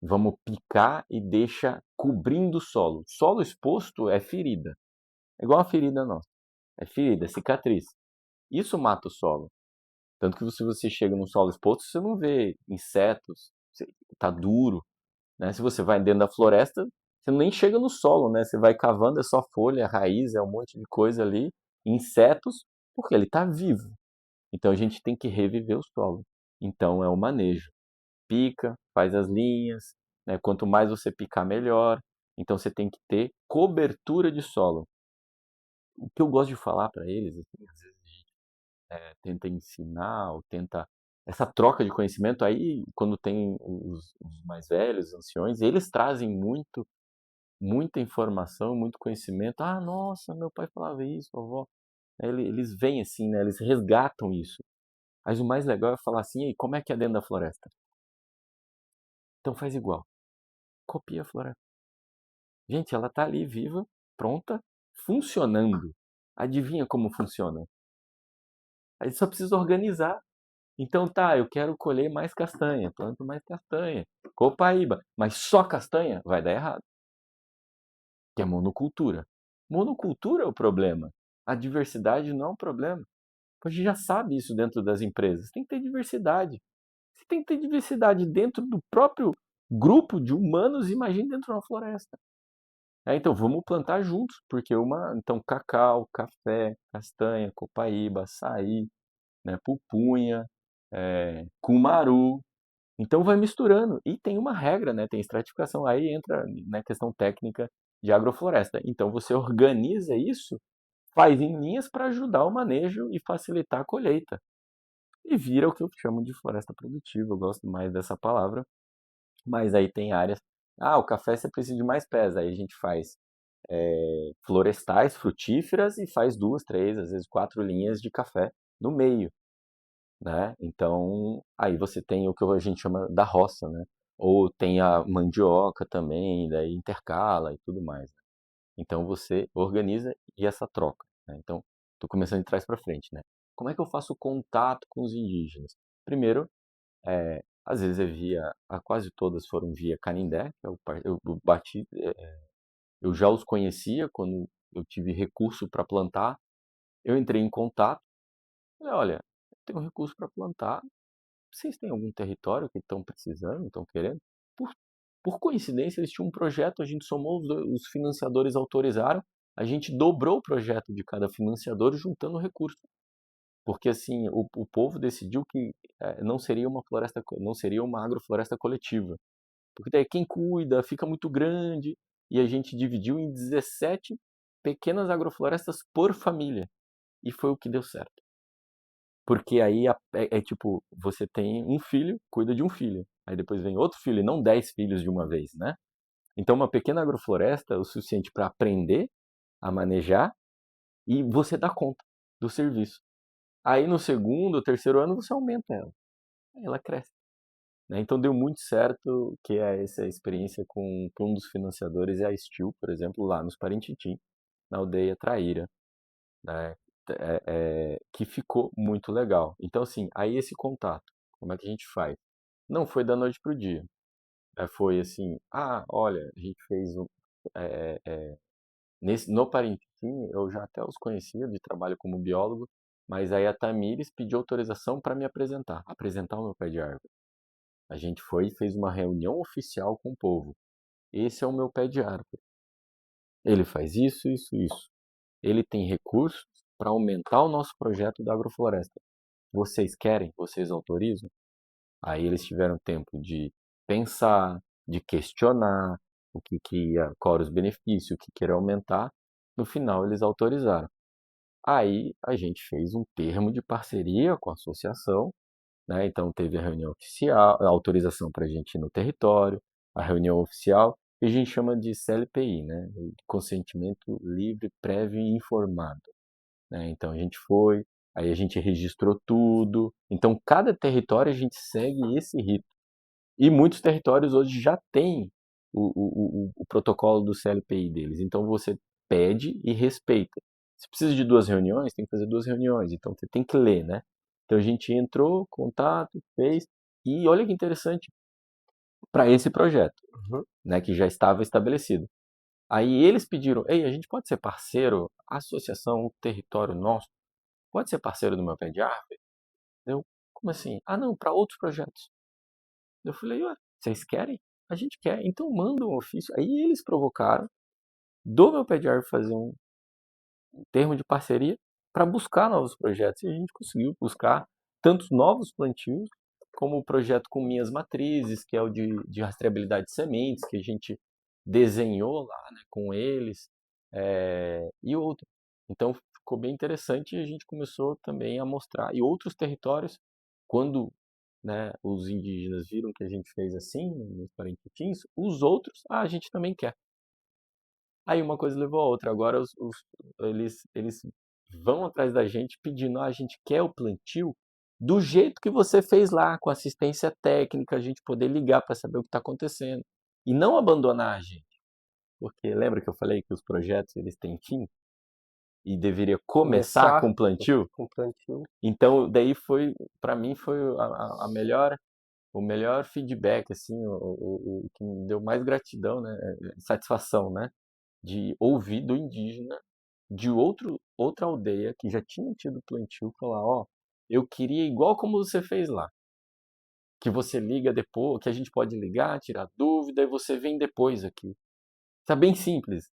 S2: Vamos picar e deixa cobrindo o solo. Solo exposto é ferida. É igual a ferida nossa. É ferida, é cicatriz. Isso mata o solo. Tanto que se você chega num solo exposto, você não vê insetos, tá duro, né? Se você vai dentro da floresta, você nem chega no solo, né? Você vai cavando, é só folha, raiz, é um monte de coisa ali, insetos, porque ele tá vivo. Então a gente tem que reviver o solo. Então é o manejo. Pica, faz as linhas, né? Quanto mais você picar, melhor. Então você tem que ter cobertura de solo. O que eu gosto de falar para eles, assim, às vezes tenta ensinar, ou tenta essa troca de conhecimento aí, quando tem os mais velhos, os anciões, eles trazem muito muita informação, muito conhecimento. Ah, nossa, meu pai falava isso, vovó. Aí eles vêm assim, né? Eles resgatam isso. Mas o mais legal é falar assim, e como é que é dentro da floresta? Então faz igual. Copia a floresta. Gente, ela tá ali viva, pronta, funcionando. Adivinha como funciona? Aí só precisa organizar. Então tá, eu quero colher mais castanha, planto mais castanha. Copaíba, mas só castanha vai dar errado, que é monocultura. Monocultura é o problema. A diversidade não é um problema. A gente já sabe isso dentro das empresas. Tem que ter diversidade. Você tem que ter diversidade dentro do próprio grupo de humanos, imagine dentro de uma floresta. Então vamos plantar juntos, porque então cacau, café, castanha, copaíba, açaí, né, pupunha, cumaru. Então vai misturando e tem uma regra, né, tem estratificação. Aí entra na questão técnica de agrofloresta. Então você organiza isso, faz em linhas para ajudar o manejo e facilitar a colheita. E vira o que eu chamo de floresta produtiva. Eu gosto mais dessa palavra. Mas aí tem áreas. Ah, o café você precisa de mais pés. Aí a gente faz florestais, frutíferas e faz duas, três, às vezes quatro linhas de café no meio, né? Então aí você tem o que a gente chama da roça, né? Ou tem a mandioca também, daí intercala e tudo mais. Então você organiza e essa troca, né? Então estou começando de trás para frente, né? Como é que eu faço contato com os indígenas? Primeiro, às vezes quase todas foram via Canindé, que eu bati, eu já os conhecia quando eu tive recurso para plantar. Eu entrei em contato, falei, olha, eu tenho um recurso para plantar, vocês têm algum território que estão precisando, estão querendo? Por, por coincidência, eles tinham um projeto, a gente somou os financiadores autorizaram, a gente dobrou o projeto de cada financiador juntando recurso. Porque assim, o povo decidiu que não seria uma floresta, não seria uma agrofloresta coletiva. Porque daí quem cuida fica muito grande e a gente dividiu em 17 pequenas agroflorestas por família. E foi o que deu certo. Porque aí é tipo, você tem um filho, cuida de um filho. Aí depois vem outro filho, e não 10 filhos de uma vez, né? Então uma pequena agrofloresta é o suficiente para aprender a manejar e você dá conta do serviço. Aí no segundo, terceiro ano você aumenta ela. Aí ela cresce. Né? Então deu muito certo que é essa experiência com um dos financiadores é a Steel, por exemplo, lá nos Parintins, na aldeia Traíra, né? Que ficou muito legal. Então, assim, aí esse contato, como é que a gente faz? Não foi da noite para o dia. Foi assim, olha, a gente fez no Parintins, eu já até os conhecia de trabalho como biólogo, mas aí a Tamires pediu autorização para me apresentar o meu pé de árvore. A gente foi e fez uma reunião oficial com o povo. Esse é o meu pé de árvore. Ele faz isso, isso, isso. Ele tem recursos para aumentar o nosso projeto da agrofloresta. Vocês querem? Vocês autorizam? Aí eles tiveram tempo de pensar, de questionar qual era os benefícios, o que queria aumentar. No final eles autorizaram. Aí a gente fez um termo de parceria com a associação, né? Então teve a reunião oficial, a autorização para a gente ir no território, a reunião oficial, que a gente chama de CLPI, né? Consentimento livre, prévio e informado. Né? Então a gente foi, aí a gente registrou tudo. Então cada território a gente segue esse rito. E muitos territórios hoje já têm o protocolo do CLPI deles. Então você pede e respeita. Se precisa de duas reuniões, tem que fazer duas reuniões. Então você tem que ler, né? Então a gente entrou, contato, fez. E olha que interessante para esse projeto,
S1: Uhum.
S2: né, que já estava estabelecido. Aí eles pediram, ei, a gente pode ser parceiro, a associação, o território nosso, pode ser parceiro do meu pé de árvore? Eu, como assim? Ah, não, para outros projetos. Eu falei, ué, vocês querem? A gente quer, então manda um ofício. Aí eles provocaram do meu pé de árvore fazer um termo de parceria para buscar novos projetos. E a gente conseguiu buscar tantos novos plantios, como o projeto com minhas matrizes, que é o de rastreabilidade de sementes, que a gente desenhou lá, né, com eles, e outro. Então ficou bem interessante e a gente começou também a mostrar. E outros territórios, quando, né, os indígenas viram que a gente fez assim, nos Parintins, os outros, a gente também quer. Aí uma coisa levou a outra. Agora eles vão atrás da gente pedindo, a gente quer o plantio do jeito que você fez lá, com assistência técnica, a gente poder ligar para saber o que está acontecendo. E não abandonar a gente. Porque lembra que eu falei que os projetos eles têm fim? E deveria começar
S1: Começar
S2: com plantio?
S1: com plantio.
S2: Então, daí foi, para mim, foi a melhor, o melhor feedback, assim, o que me deu mais gratidão, né? Satisfação, né? De ouvir do indígena de outra aldeia que já tinha tido plantio falar, ó, eu queria igual como você fez lá, que você liga depois, que a gente pode ligar, tirar dúvida e você vem depois aqui. Tá bem simples.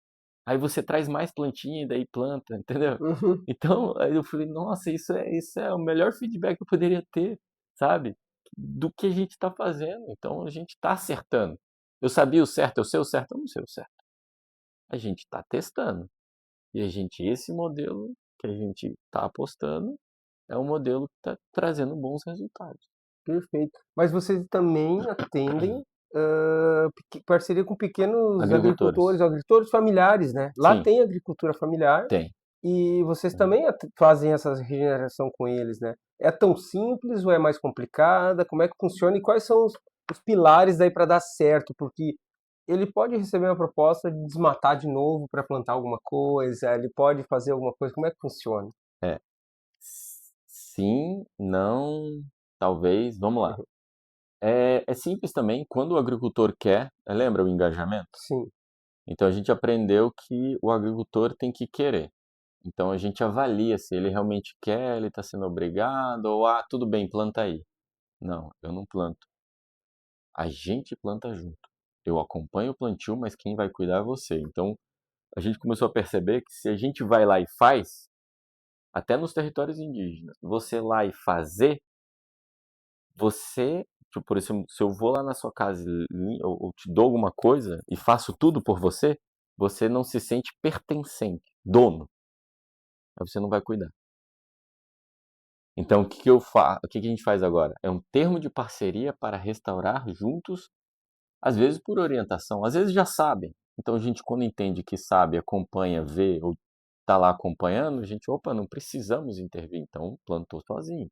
S2: Aí você traz mais plantinha e daí planta, entendeu?
S1: Uhum.
S2: Então, aí eu falei, nossa, isso é o melhor feedback que eu poderia ter, sabe? Do que a gente está fazendo. Então, a gente está acertando. Eu sabia o certo, eu sei o certo, eu não sei o certo. A gente está testando. E esse modelo que a gente está apostando é um modelo que está trazendo bons resultados.
S1: Perfeito. Mas vocês também atendem parceria com pequenos
S2: Agricultores,
S1: agricultores familiares, né? Lá
S2: sim,
S1: tem agricultura familiar
S2: tem.
S1: e vocês também fazem essa regeneração com eles, né? É tão simples ou é mais complicada? Como é que funciona e quais são os pilares daí para dar certo? Porque ele pode receber uma proposta de desmatar de novo para plantar alguma coisa, ele pode fazer alguma coisa. Como é que funciona?
S2: É. Sim, não, talvez, vamos lá.
S1: Uhum.
S2: É simples também, quando o agricultor quer, lembra o engajamento?
S1: Sim.
S2: Então a gente aprendeu que o agricultor tem que querer. Então a gente avalia se ele realmente quer, ele está sendo obrigado, ou tudo bem, planta aí. Não, eu não planto. A gente planta junto. Eu acompanho o plantio, mas quem vai cuidar é você. Então a gente começou a perceber que se a gente vai lá e faz, até nos territórios indígenas, você lá e fazer, você, tipo, por exemplo, se eu vou lá na sua casa ou te dou alguma coisa e faço tudo por você, você não se sente pertencente, dono. Aí você não vai cuidar. Então, o que que a gente faz agora? É um termo de parceria para restaurar juntos, às vezes por orientação, às vezes já sabem. Então, a gente, quando entende que sabe, acompanha, vê ou está lá acompanhando, a gente, opa, não precisamos intervir. Então, plantou sozinho.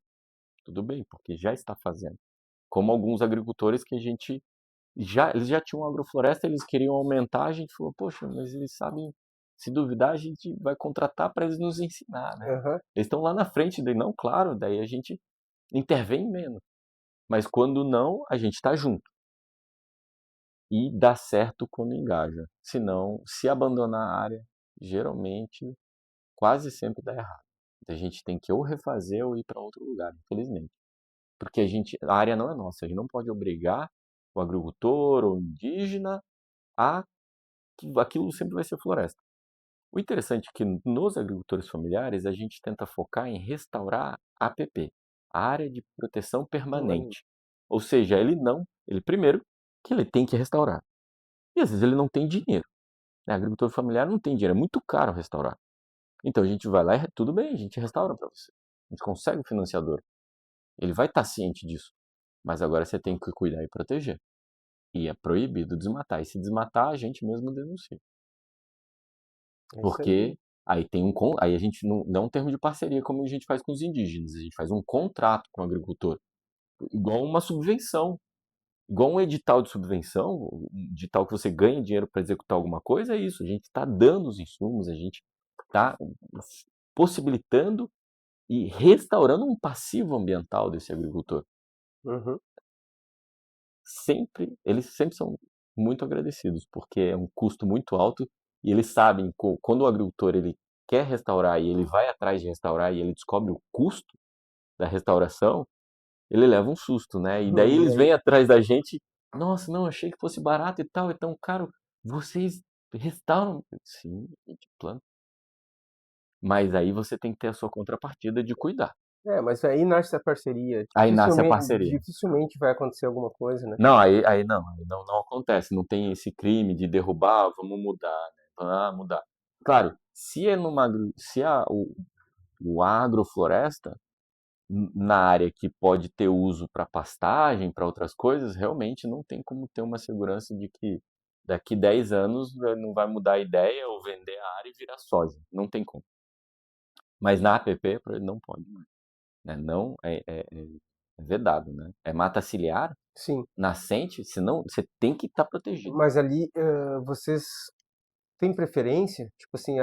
S2: Tudo bem, porque já está fazendo. Como alguns agricultores que a gente eles já tinham agrofloresta, eles queriam aumentar, a gente falou, poxa, mas eles sabem, se duvidar, a gente vai contratar para eles nos ensinar, né?
S1: Aham.
S2: Eles estão lá na frente, daí não, claro, daí a gente intervém menos. Mas quando não, a gente está junto. E dá certo quando engaja. Senão, se abandonar a área, geralmente, quase sempre dá errado. A gente tem que ou refazer ou ir para outro lugar, infelizmente. Porque a área não é nossa, a gente não pode obrigar o agricultor ou o indígena a que aquilo sempre vai ser floresta. O interessante é que nos agricultores familiares a gente tenta focar em restaurar a APP, a área de proteção
S1: Permanente.
S2: permanente. Ou seja, ele primeiro que ele tem que restaurar. E às vezes ele não tem dinheiro. Né? Agricultor familiar não tem dinheiro, é muito caro restaurar. Então a gente vai lá e tudo bem, a gente restaura para você. A gente consegue o financiador. Ele vai estar ciente disso. Mas agora você tem que cuidar e proteger. E é proibido desmatar. E se desmatar, a gente mesmo denuncia.
S1: É isso aí.
S2: Porque aí a gente não é um termo de parceria como a gente faz com os indígenas, a gente faz um contrato com o agricultor, igual uma subvenção, igual um edital de subvenção, um edital que você ganha dinheiro para executar alguma coisa, é isso, a gente está dando os insumos, a gente está possibilitando e restaurando um passivo ambiental desse agricultor.
S1: Uhum.
S2: Eles sempre são muito agradecidos, porque é um custo muito alto e eles sabem quando o agricultor ele quer restaurar e ele vai atrás de restaurar e ele descobre o custo da restauração, ele leva um susto, né? E daí
S1: E
S2: eles
S1: aí,
S2: vêm atrás da gente, nossa, não, achei que fosse barato e tal, é tão caro. Vocês restauram? Sim, a gente planta. Mas aí você tem que ter a sua contrapartida de cuidar.
S1: mas aí nasce a parceria.
S2: Aí nasce a
S1: Dificilmente,
S2: parceria.
S1: dificilmente vai acontecer alguma coisa, né?
S2: Não, aí não acontece, não tem esse crime de derrubar, vamos mudar, né? Mudar. Claro, se é se o agrofloresta na área que pode ter uso para pastagem, para outras coisas, realmente não tem como ter uma segurança de que daqui 10 anos não vai mudar a ideia ou vender a área e virar soja. Não tem como. Mas na APP não pode mais, né? Não é vedado, né? É mata ciliar,
S1: Sim,
S2: nascente, senão você tem que estar protegido.
S1: mas ali vocês têm preferência? Tipo assim,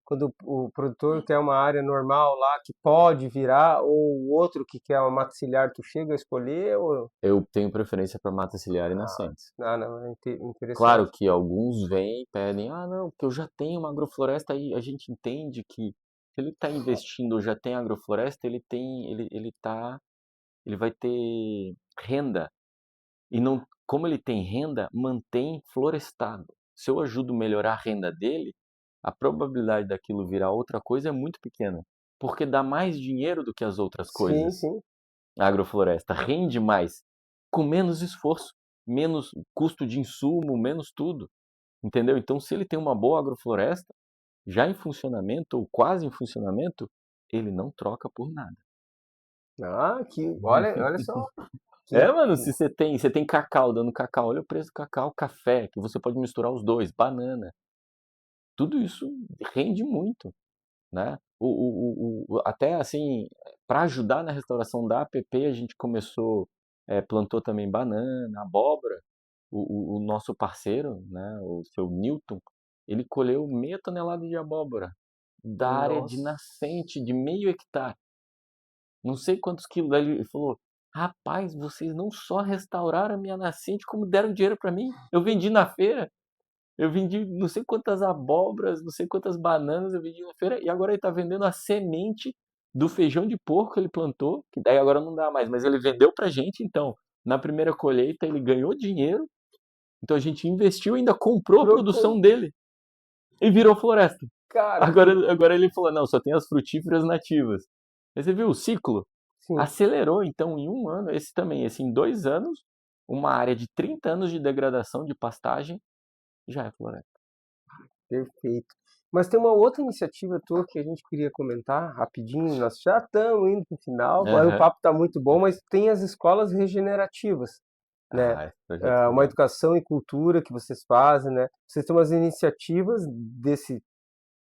S1: quando o produtor quer uma área normal lá que pode virar, ou o outro que quer uma mata ciliar, tu chega a escolher? Ou...
S2: Eu tenho preferência para mata ciliar e nascentes.
S1: Não, é interessante.
S2: Claro que alguns vêm e pedem, ah, não, porque eu já tenho uma agrofloresta aí. A gente entende que se ele está investindo ou já tem agrofloresta, ele vai ter renda. E não, como ele tem renda, mantém florestado. Se eu ajudo a melhorar a renda dele, a probabilidade daquilo virar outra coisa é muito pequena, porque dá mais dinheiro do que as outras
S1: Sim,
S2: coisas.
S1: sim.
S2: A agrofloresta rende mais, com menos esforço, menos custo de insumo, menos tudo. Entendeu? Então, se ele tem uma boa agrofloresta, já em funcionamento ou quase em funcionamento, ele não troca por nada.
S1: Olha só.
S2: É,
S1: Que,
S2: mano, se você tem cacau dando cacau, olha o preço do cacau, café, que você pode misturar os dois, banana. Tudo isso rende muito, né? Até assim, para ajudar na restauração da APP, a gente começou, plantou também banana, abóbora. O nosso parceiro, né, o seu Newton, ele colheu meia tonelada de abóbora da área de
S1: nossa.
S2: nascente de meio hectare. Não sei quantos quilos. Daí ele falou: Rapaz, vocês não só restauraram a minha nascente, como deram dinheiro para mim. Eu vendi na feira. Eu vendi não sei quantas abóboras, não sei quantas bananas eu vendi na feira. E agora ele está vendendo a semente do feijão de porco que ele plantou. Que daí agora não dá mais, mas ele vendeu para gente. Então, na primeira colheita, ele ganhou dinheiro. Então a gente investiu e ainda comprou a
S1: Trocou.
S2: produção dele. E virou floresta.
S1: Cara, que.
S2: Agora ele falou: Não, só tem as frutíferas nativas. Aí você viu o ciclo?
S1: Sim,
S2: Acelerou, então, em um ano, esse também, esse em 2 anos, uma área de 30 anos de degradação de pastagem já é floresta.
S1: perfeito. Mas tem uma outra iniciativa tua que a gente queria comentar rapidinho. Nós já estamos indo para o final, aí o
S2: Aham.
S1: papo está muito bom, mas tem as escolas regenerativas, né?
S2: Ah, esse projeto é
S1: Uma
S2: legal.
S1: educação e cultura que vocês fazem, né? Vocês têm umas iniciativas desse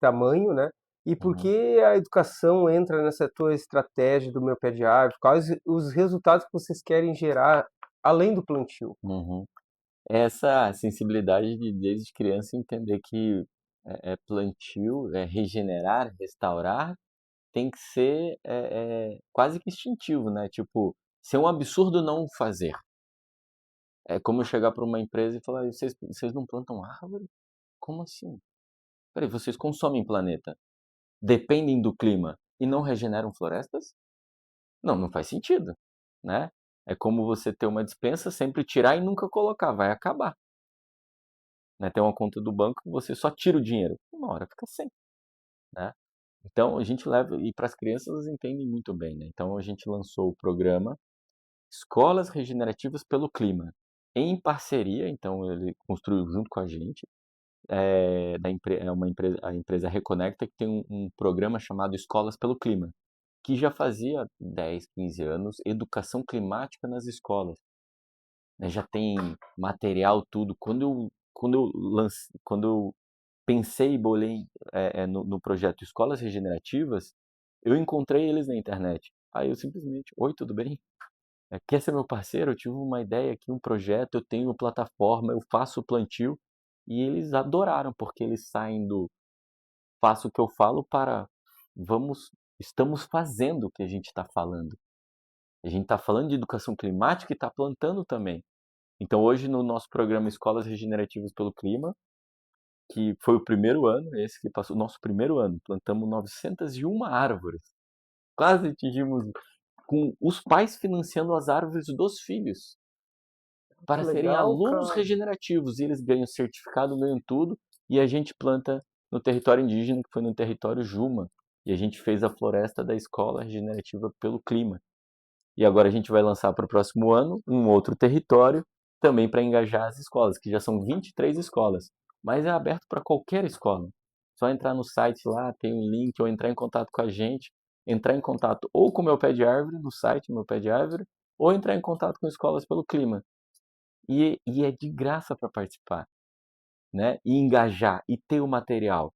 S1: tamanho, né? E por
S2: Uhum,
S1: que a educação entra nessa tua estratégia do meu pé de árvore? Quais os resultados que vocês querem gerar além do plantio?
S2: uhum. Essa sensibilidade de, desde criança, entender que plantio, regenerar, restaurar, tem que ser quase que instintivo, né? Tipo, ser um absurdo não fazer. É como eu chegar para uma empresa e falar: vocês não plantam árvore? Como assim? Peraí, vocês consomem planeta, dependem do clima e não regeneram florestas? Não, não faz sentido, né? É como você ter uma despensa, sempre tirar e nunca colocar, vai acabar. Né? Tem uma conta do banco, você só tira o dinheiro, uma hora fica sem, né? Então a gente leva, e para as crianças elas entendem muito bem, né? Então a gente lançou o programa Escolas Regenerativas pelo Clima, em parceria, então ele construiu junto com a gente, é uma empresa, a empresa Reconecta, que tem um programa chamado Escolas pelo Clima, que já fazia 10, 15 anos educação climática nas escolas, né? Já tem material, tudo. Quando eu pensei e bolei no projeto Escolas Regenerativas, eu encontrei eles na internet. Aí eu simplesmente: Oi, tudo bem? Quer ser meu parceiro? Eu tive uma ideia aqui, um projeto, eu tenho uma plataforma, eu faço o plantio. E eles adoraram, porque eles saem do faço o que eu falo para vamos, estamos fazendo o que a gente está falando. A gente está falando de educação climática e está plantando também. Então hoje no nosso programa Escolas Regenerativas pelo Clima, que foi o primeiro ano, esse que passou, nosso primeiro ano, plantamos 901 árvores. Quase atingimos, com os pais financiando as árvores dos filhos,
S1: Que
S2: para serem
S1: legal,
S2: alunos
S1: cara.
S2: regenerativos. E eles ganham certificado, ganham tudo, e a gente planta no território indígena, que foi no território Juma. E a gente fez a floresta da Escola Regenerativa pelo Clima. E agora a gente vai lançar para o próximo ano um outro território, também para engajar as escolas, que já são 23 escolas. Mas é aberto para qualquer escola. Só entrar no site lá, tem um link, ou entrar em contato com a gente, entrar em contato ou com o Meu Pé de Árvore, no site Meu Pé de Árvore, ou entrar em contato com escolas pelo clima. E é de graça para participar. né? E engajar e ter o material.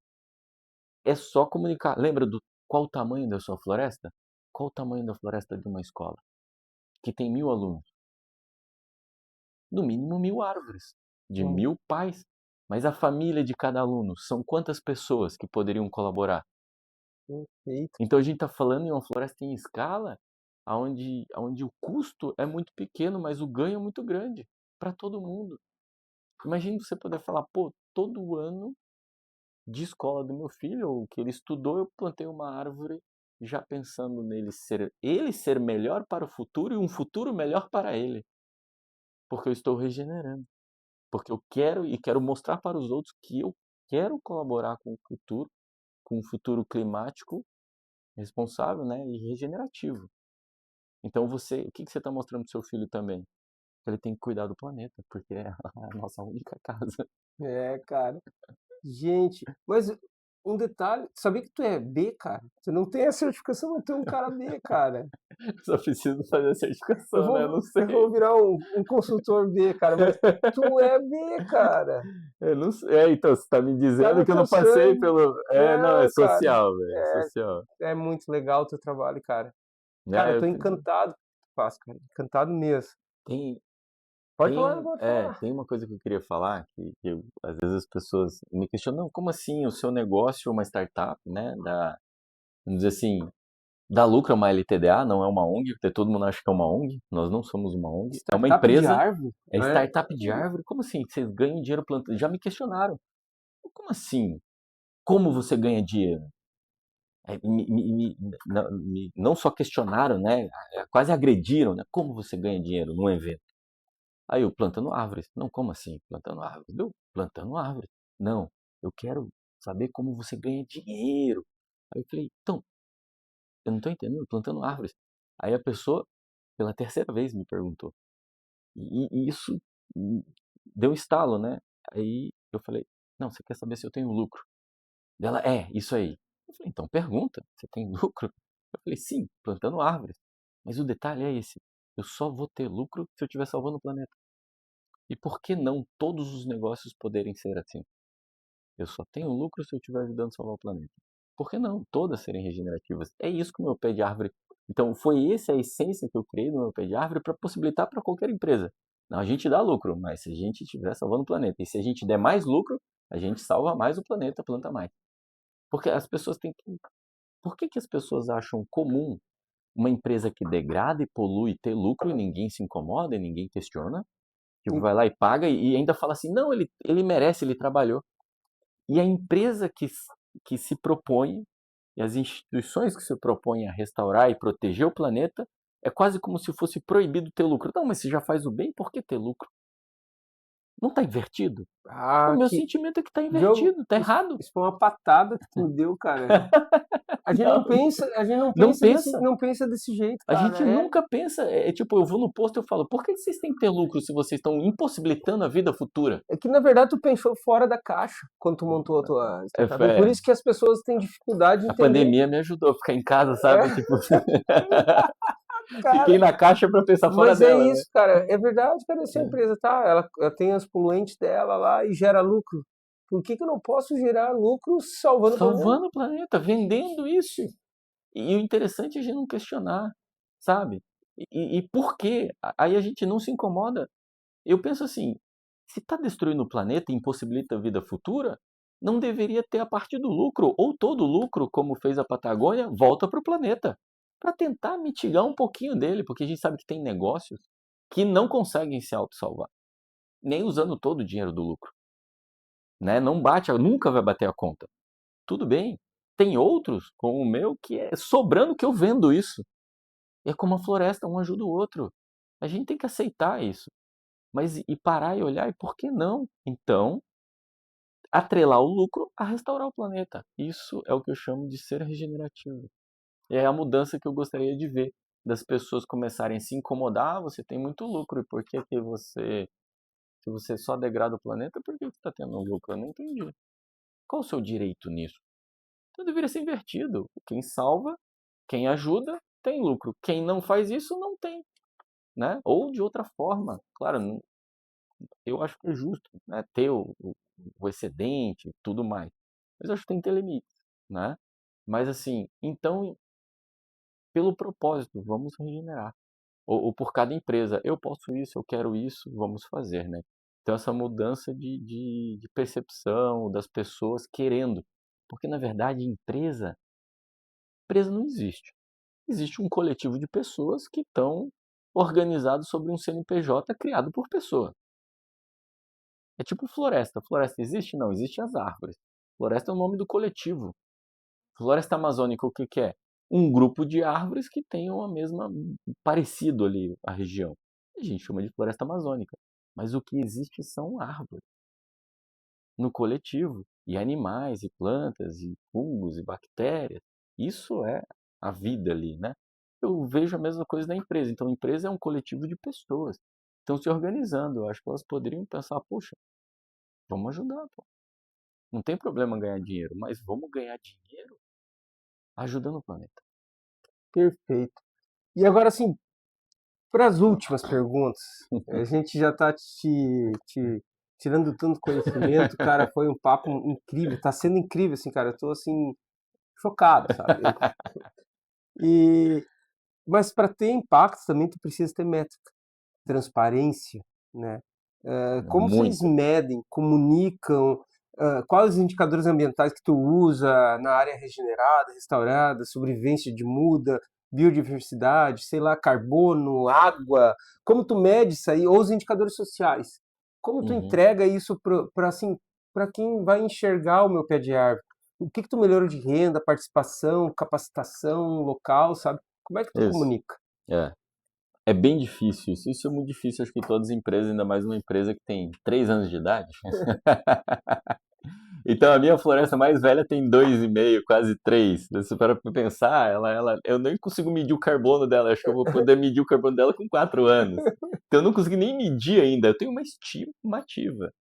S2: É só comunicar. Lembra do qual o tamanho da sua floresta? Qual o tamanho da floresta de uma escola que tem 1.000 alunos? No mínimo 1.000 árvores, de
S1: Hum,
S2: 1.000 pais. Mas a família de cada aluno são quantas pessoas que poderiam colaborar?
S1: perfeito.
S2: Então a gente está falando em uma floresta em escala, onde o custo é muito pequeno, mas o ganho é muito grande para todo mundo. Imagine você poder falar, pô, todo ano de escola do meu filho, ou que ele estudou, eu plantei uma árvore já pensando ele ser melhor para o futuro e um futuro melhor para ele, porque eu estou regenerando, porque eu quero mostrar para os outros que eu quero colaborar com o futuro climático responsável, né, e regenerativo. Então o que que você está mostrando para seu filho também? Que ele tem que cuidar do planeta, porque é a nossa única casa.
S1: É, cara. Gente, mas um detalhe, sabia que tu é B, cara? Você não tem a certificação, mas tu é um cara B, cara.
S2: Só preciso fazer a
S1: Eu
S2: certificação, né? Eu
S1: vou,
S2: não
S1: eu
S2: sei.
S1: vou virar um consultor B, cara, mas tu é B, cara.
S2: Eu não sei. É, então, você tá me
S1: Tá
S2: dizendo
S1: no
S2: que eu
S1: teu
S2: não passei
S1: sangue.
S2: pelo. É, não, é
S1: Não, cara,
S2: social, velho. É social.
S1: é muito legal o teu trabalho, cara. Cara,
S2: Ah,
S1: eu
S2: eu
S1: tô
S2: tenho.
S1: encantado com o que tu faz, cara. Encantado mesmo.
S2: Tem,
S1: Pode falar, pode falar.
S2: tem uma coisa que eu queria falar, às vezes as pessoas me questionam, não, como assim o seu negócio é uma startup, né? Vamos dizer assim, dá lucro, é uma LTDA, não é uma ONG, porque todo mundo acha que é uma ONG, nós não somos uma ONG, é uma
S1: Startup de
S2: empresa,
S1: árvore?
S2: é
S1: É,
S2: startup de árvore, como assim? Vocês ganham dinheiro plantando? Já me questionaram, como assim? Como você ganha dinheiro? Não só questionaram, né? Quase agrediram, né? Como você ganha dinheiro num evento? Aí eu plantando árvores. Não, como assim? Plantando árvores? Eu plantando árvores. Não, eu quero saber como você ganha dinheiro. Aí eu falei, então, eu não estou entendendo, plantando árvores. Aí a pessoa, pela terceira vez, me perguntou. E isso deu um estalo, né? Aí eu falei, não, você quer saber se eu tenho lucro? Ela, isso aí. Eu falei, então pergunta, você tem lucro? Eu falei, sim, plantando árvores. Mas o detalhe é esse, eu só vou ter lucro se eu estiver salvando o planeta. E por que não todos os negócios poderem ser assim? Eu só tenho lucro se eu estiver ajudando a salvar o planeta. Por que não todas serem regenerativas? É isso que o meu pé de árvore. Então, foi essa a essência que eu criei no meu pé de árvore para possibilitar para qualquer empresa. Não, a gente dá lucro, mas se a gente estiver salvando o planeta, e se a gente der mais lucro, a gente salva mais o planeta, planta mais. Porque as pessoas têm que. Por que, que as pessoas acham comum uma empresa que degrada e polui ter lucro e ninguém se incomoda e ninguém questiona? Tipo, vai lá e paga e ainda fala assim: não, ele merece, ele trabalhou. E a empresa que se propõe, e as instituições que se propõem a restaurar e proteger o planeta, é quase como se fosse proibido ter lucro. Não, mas se já faz o bem, por que ter lucro? Não está invertido? O
S1: Ah,
S2: meu
S1: que.
S2: sentimento é que está
S1: Diogo,
S2: invertido, está errado.
S1: isso foi uma patada que tu me deu, cara.
S2: Não,
S1: A gente não
S2: não
S1: pensa
S2: pensa.
S1: não pensa desse jeito,
S2: A
S1: cara.
S2: gente nunca pensa, tipo, eu vou no posto e eu falo, por que vocês têm que ter lucro se vocês estão impossibilitando a vida futura?
S1: É que na verdade tu pensou fora da caixa quando tu montou a tua
S2: É,
S1: startup. É por isso que as pessoas têm dificuldade de
S2: a
S1: entender.
S2: pandemia me ajudou a ficar em casa, sabe?
S1: É,
S2: Tipo, fiquei
S1: cara.
S2: na caixa para pensar fora
S1: Mas é
S2: dela, né?
S1: isso, cara. É verdade, cara. Se a
S2: É.
S1: empresa tá, ela tem os poluentes dela lá e gera lucro. Por que que eu não posso gerar lucro salvando o planeta?
S2: Salvando o planeta, vendendo isso. E o interessante é a gente não questionar, sabe? E por quê? Aí a gente não se incomoda. Eu penso assim, se está destruindo o planeta e impossibilita a vida futura, não deveria ter a parte do lucro, ou todo o lucro, como fez a Patagônia, volta para o planeta, para tentar mitigar um pouquinho dele, porque a gente sabe que tem negócios que não conseguem se autossalvar, nem usando todo o dinheiro do lucro, né? Não bate, nunca vai bater a conta. Tudo bem. Tem outros, como o meu, que é sobrando que eu vendo isso. E é como a floresta, um ajuda o outro. A gente tem que aceitar isso. Mas e parar e olhar, e por que não? Então, atrelar o lucro a restaurar o planeta. Isso é o que eu chamo de ser regenerativo. E é a mudança que eu gostaria de ver. Das pessoas começarem a se incomodar, você tem muito lucro, e por que que você, se você só degrada o planeta, por que você está tendo lucro? Eu não entendi. Qual o seu direito nisso? Então deveria ser invertido. Quem salva, quem ajuda, tem lucro. Quem não faz isso, não tem, né? Ou de outra forma. Claro, eu acho que é justo, né, ter o excedente e tudo mais. Mas eu acho que tem que ter limites, né? Mas assim, então, pelo propósito, vamos regenerar. Ou por cada empresa, eu posso isso, eu quero isso, vamos fazer, né? Então, essa mudança de percepção das pessoas querendo. Porque, na verdade, empresa não existe. Existe um coletivo de pessoas que estão organizados sobre um CNPJ criado por pessoa. É tipo floresta. Floresta existe? Não, existe as árvores. Floresta é o nome do coletivo. Floresta amazônica, o que que é? Um grupo de árvores que tenham a mesma, parecido ali a região. A gente chama de floresta amazônica. Mas o que existe são árvores no coletivo. E animais, e plantas, e fungos, e bactérias. Isso é a vida ali, né? Eu vejo a mesma coisa na empresa. Então, a empresa é um coletivo de pessoas. Estão se organizando. Eu acho que elas poderiam pensar, poxa, vamos ajudar, pô. Não tem problema ganhar dinheiro, mas vamos ganhar dinheiro ajudando o planeta.
S1: Perfeito. E agora, assim, para as últimas perguntas, a gente já está te tirando tanto conhecimento, cara, foi um papo incrível, tá sendo incrível, assim, cara, eu tô, assim, chocado, sabe? E, mas para ter impacto também tu precisa ter métrica, transparência, né? Como vocês
S2: Muita.
S1: medem, comunicam, quais os indicadores ambientais que tu usa na área regenerada, restaurada, sobrevivência de muda, biodiversidade, sei lá, carbono, água, como tu mede isso aí, ou os indicadores sociais? Como tu
S2: Uhum.
S1: entrega isso para assim, para quem vai enxergar o meu pé de árvore? O que que tu melhora de renda, participação, capacitação local, sabe? Como é que tu
S2: Isso.
S1: comunica?
S2: É. É bem difícil isso. Isso é muito difícil, acho que em todas as empresas, ainda mais uma empresa que tem 3 anos de idade. Então a minha floresta mais velha tem 2,5, quase 3. Se para pensar, eu nem consigo medir o carbono dela. Acho que eu vou poder medir o carbono dela com 4 anos. Então eu não consegui nem medir ainda. Eu tenho uma estimativa,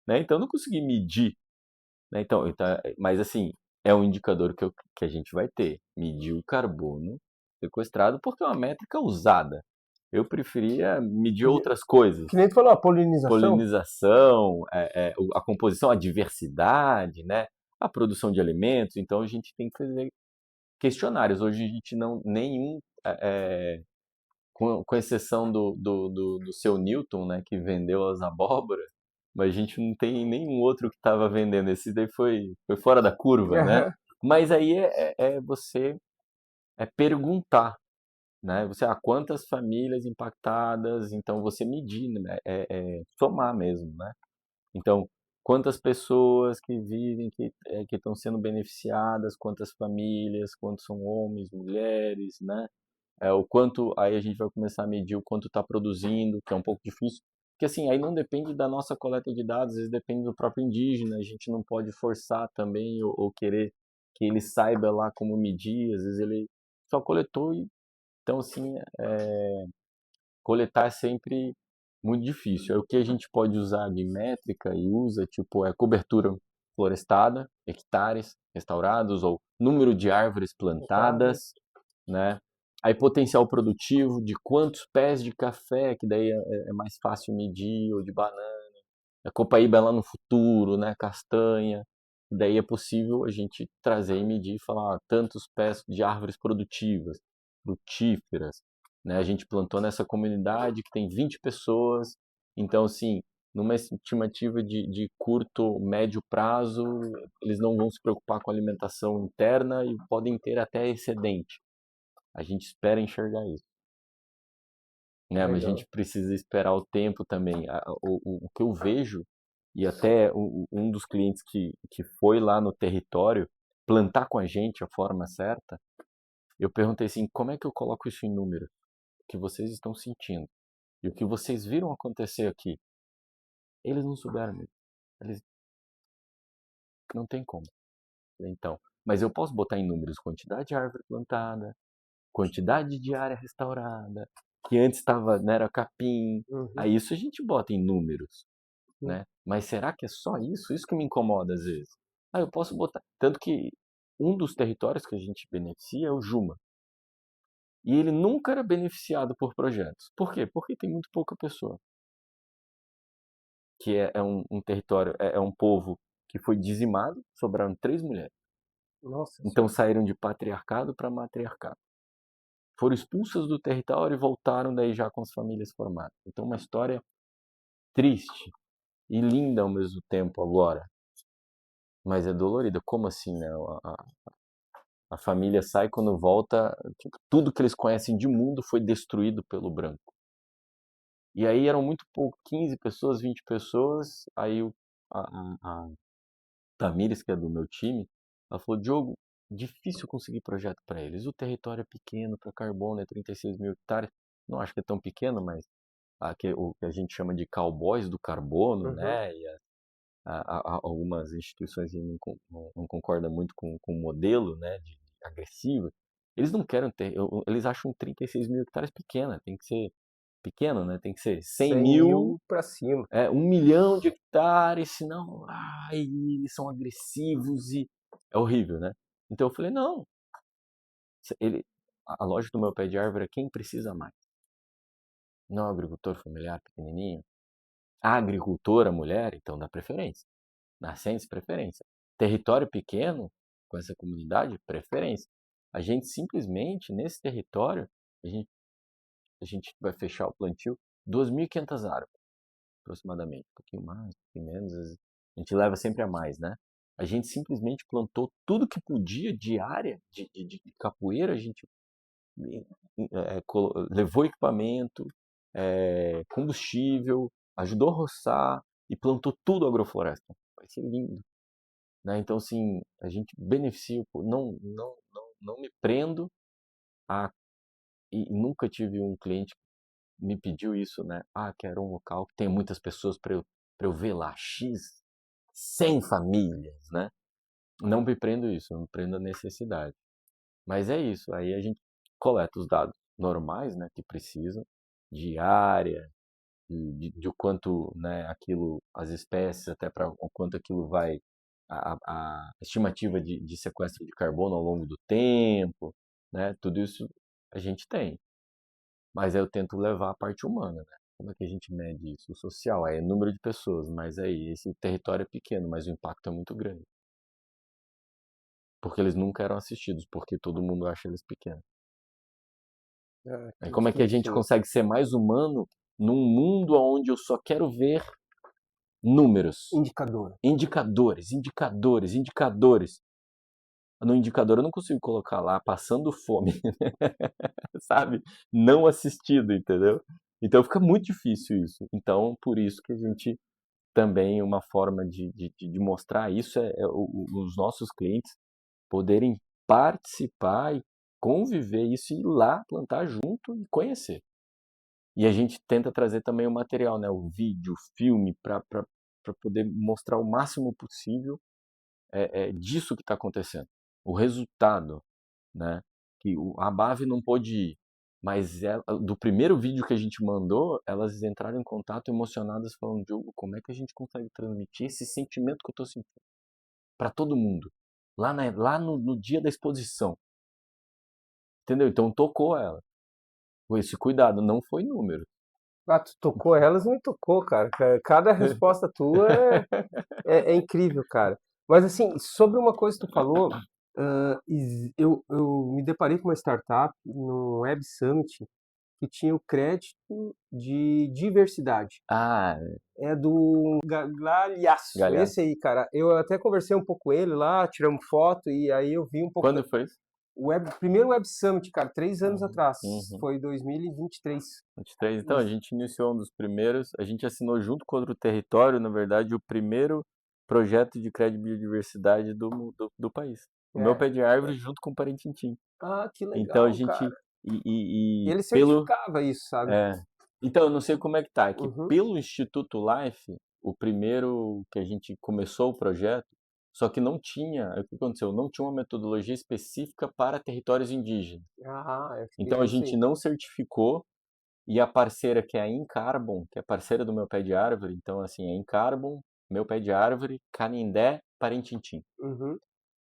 S2: né? Então eu não consegui medir, né? Mas assim, é um indicador que a gente vai ter. Medir o carbono sequestrado, porque é uma métrica usada. Eu preferia medir outras coisas.
S1: Que nem tu falou, a polinização.
S2: Polinização, a composição, a diversidade, né? A produção de alimentos. Então a gente tem que fazer questionários. Hoje a gente não, nenhum, com exceção do seu Newton, né, que vendeu as abóboras, mas a gente não tem nenhum outro que estava vendendo. Esse daí foi fora da curva, né?
S1: Aham.
S2: Mas aí é você perguntar, né? Quantas famílias impactadas, então você medir, né? Somar mesmo, né? Então, quantas pessoas que vivem, que estão sendo beneficiadas, quantas famílias, quantos são homens, mulheres, né? O quanto, aí a gente vai começar a medir o quanto está produzindo, que é um pouco difícil, porque assim, aí não depende da nossa coleta de dados, às vezes depende do próprio indígena, a gente não pode forçar também ou querer que ele saiba lá como medir, às vezes ele só coletou e, então assim, coletar é sempre muito difícil. Aí o que a gente pode usar de métrica e usa, tipo, é cobertura florestada, hectares restaurados ou número de árvores plantadas, né? Aí potencial produtivo de quantos pés de café, que daí é mais fácil medir, ou de banana. A copaíba é lá no futuro, né? Castanha. Daí é possível a gente trazer e medir e falar tantos pés de árvores produtivas, frutíferas, né? A gente plantou nessa comunidade que tem 20 pessoas, então assim, numa estimativa de curto, médio prazo, eles não vão se preocupar com a alimentação interna e podem ter até excedente. A gente espera enxergar isso, né? Mas a
S1: Legal.
S2: gente precisa esperar o tempo também. O que eu vejo, e até um dos clientes que foi lá no território plantar com a gente a forma certa, eu perguntei assim, como é que eu coloco isso em número? O que vocês estão sentindo? E o que vocês viram acontecer aqui? Eles não souberam mesmo. Eles não tem como. Então, mas eu posso botar em números quantidade de árvore plantada, quantidade de área restaurada, que antes estava, né, era capim.
S1: Uhum.
S2: Aí isso a gente bota em números,
S1: Uhum.
S2: né? Mas será que é só isso? Isso que me incomoda às vezes. Ah, eu posso botar. Tanto que um dos territórios que a gente beneficia é o Juma. E ele nunca era beneficiado por projetos. Por quê? Porque tem muito pouca pessoa. que é um território, é um povo que foi dizimado, sobraram 3 mulheres.
S1: Nossa
S2: Então
S1: senhora.
S2: saíram de patriarcado para matriarcado. Foram expulsas do território e voltaram daí já com as famílias formadas. Então uma história triste e linda ao mesmo tempo agora, mas é dolorida. Como assim, né? A família sai quando volta, tipo, tudo que eles conhecem de mundo foi destruído pelo branco. E aí eram muito pouco, 15 pessoas, 20 pessoas, aí a Tamires, que é do meu time, ela falou, Diogo, difícil conseguir projeto para eles. O território é pequeno para carbono, é 36 mil hectares. Não acho que é tão pequeno, mas o que a gente chama de cowboys do carbono,
S1: Uhum.
S2: né? E algumas instituições não concordam muito com o modelo, né, de agressivo. Eles não querem ter, eles acham 36 mil hectares pequena, tem que ser pequeno, né? Tem que ser 100
S1: 100
S2: mil,
S1: mil pra cima.
S2: 1 milhão de hectares, senão, ai, eles são agressivos e é horrível, né? Então eu falei, não, ele, a lógica do meu pé de árvore é quem precisa mais. Não é o agricultor familiar pequenininho. A agricultora mulher, então dá preferência. Nascentes, preferência. Território pequeno, com essa comunidade, preferência. A gente simplesmente, nesse território, a gente, a gente vai fechar o plantio 2.500 árvores, aproximadamente. Um pouquinho mais, um pouquinho menos. A gente leva sempre a mais, né? A gente simplesmente plantou tudo que podia de área de capoeira. A gente levou equipamento, combustível, ajudou a roçar e plantou tudo agrofloresta. Vai ser lindo. Né? Então, assim, a gente beneficia, não me prendo a. E nunca tive um cliente que me pediu isso, né? Ah, quero um local que tem muitas pessoas para eu ver lá, X, 100 famílias, né? Não me prendo isso, eu me prendo a necessidade. Mas é isso, aí a gente coleta os dados normais, né, que precisam, de área, de o quanto, né, aquilo, as espécies, até para o quanto aquilo vai, a estimativa de sequestro de carbono ao longo do tempo, né, tudo isso a gente tem. Mas aí eu tento levar a parte humana, né? Como é que a gente mede isso? O social, é número de pessoas, mas aí esse território é pequeno, mas o impacto é muito grande. Porque eles nunca eram assistidos, porque todo mundo acha eles pequenos.
S1: Ah,
S2: Aí
S1: que
S2: como é que a gente
S1: difícil, hein?
S2: consegue ser mais humano num mundo onde eu só quero ver números,
S1: Indicador.
S2: indicadores, indicadores, indicadores? No indicador eu não consigo colocar lá passando fome, sabe? Não assistido, entendeu? Então fica muito difícil isso. Então, por isso que a gente também, uma forma de mostrar isso os nossos clientes poderem participar e conviver isso e ir lá plantar junto e conhecer. E a gente tenta trazer também o material, né? O vídeo, o filme, para poder mostrar o máximo possível disso que está acontecendo. O resultado, né? Que a Bave não pôde ir, mas do primeiro vídeo que a gente mandou, elas entraram em contato emocionadas falando, Diogo, como é que a gente consegue transmitir esse sentimento que eu estou sentindo para todo mundo? Lá no dia da exposição. Entendeu? Então tocou ela. Com esse cuidado, não foi número.
S1: Ah, tu tocou elas, me tocou, cara. Cada resposta tua é incrível, cara. Mas assim, sobre uma coisa que tu falou, eu me deparei com uma startup no Web Summit que tinha o crédito de diversidade.
S2: Ah,
S1: É do Galhaço,
S2: galhaço.
S1: esse aí, cara. Eu até conversei um pouco com ele lá, tiramos foto e aí eu vi um pouco
S2: Quando foi isso?
S1: primeiro Web Summit, cara, 3 anos
S2: Ah,
S1: atrás.
S2: uhum.
S1: Foi 2023.
S2: 23. Então, a
S1: Isso.
S2: gente iniciou um dos primeiros, a gente assinou junto com o território, na verdade, o primeiro projeto de crédito de biodiversidade do país. O meu
S1: É.
S2: pé de árvore junto com o Parintintim.
S1: Ah, que
S2: Então a
S1: legal,
S2: gente,
S1: cara. E
S2: e
S1: ele
S2: pelo,
S1: certificava isso, sabe?
S2: é, então eu não sei como é que tá, é que
S1: Uhum.
S2: pelo Instituto Life, o primeiro que a gente começou o projeto, só que não tinha, o que aconteceu? Não tinha uma metodologia específica para territórios indígenas.
S1: Ah, eu fiquei
S2: Então a
S1: com isso
S2: gente
S1: aí.
S2: não certificou. E a parceira que é a Incarbon, que é parceira do meu pé de árvore, então assim, é Incarbon, meu pé de árvore, Canindé, Parintintim.
S1: Uhum.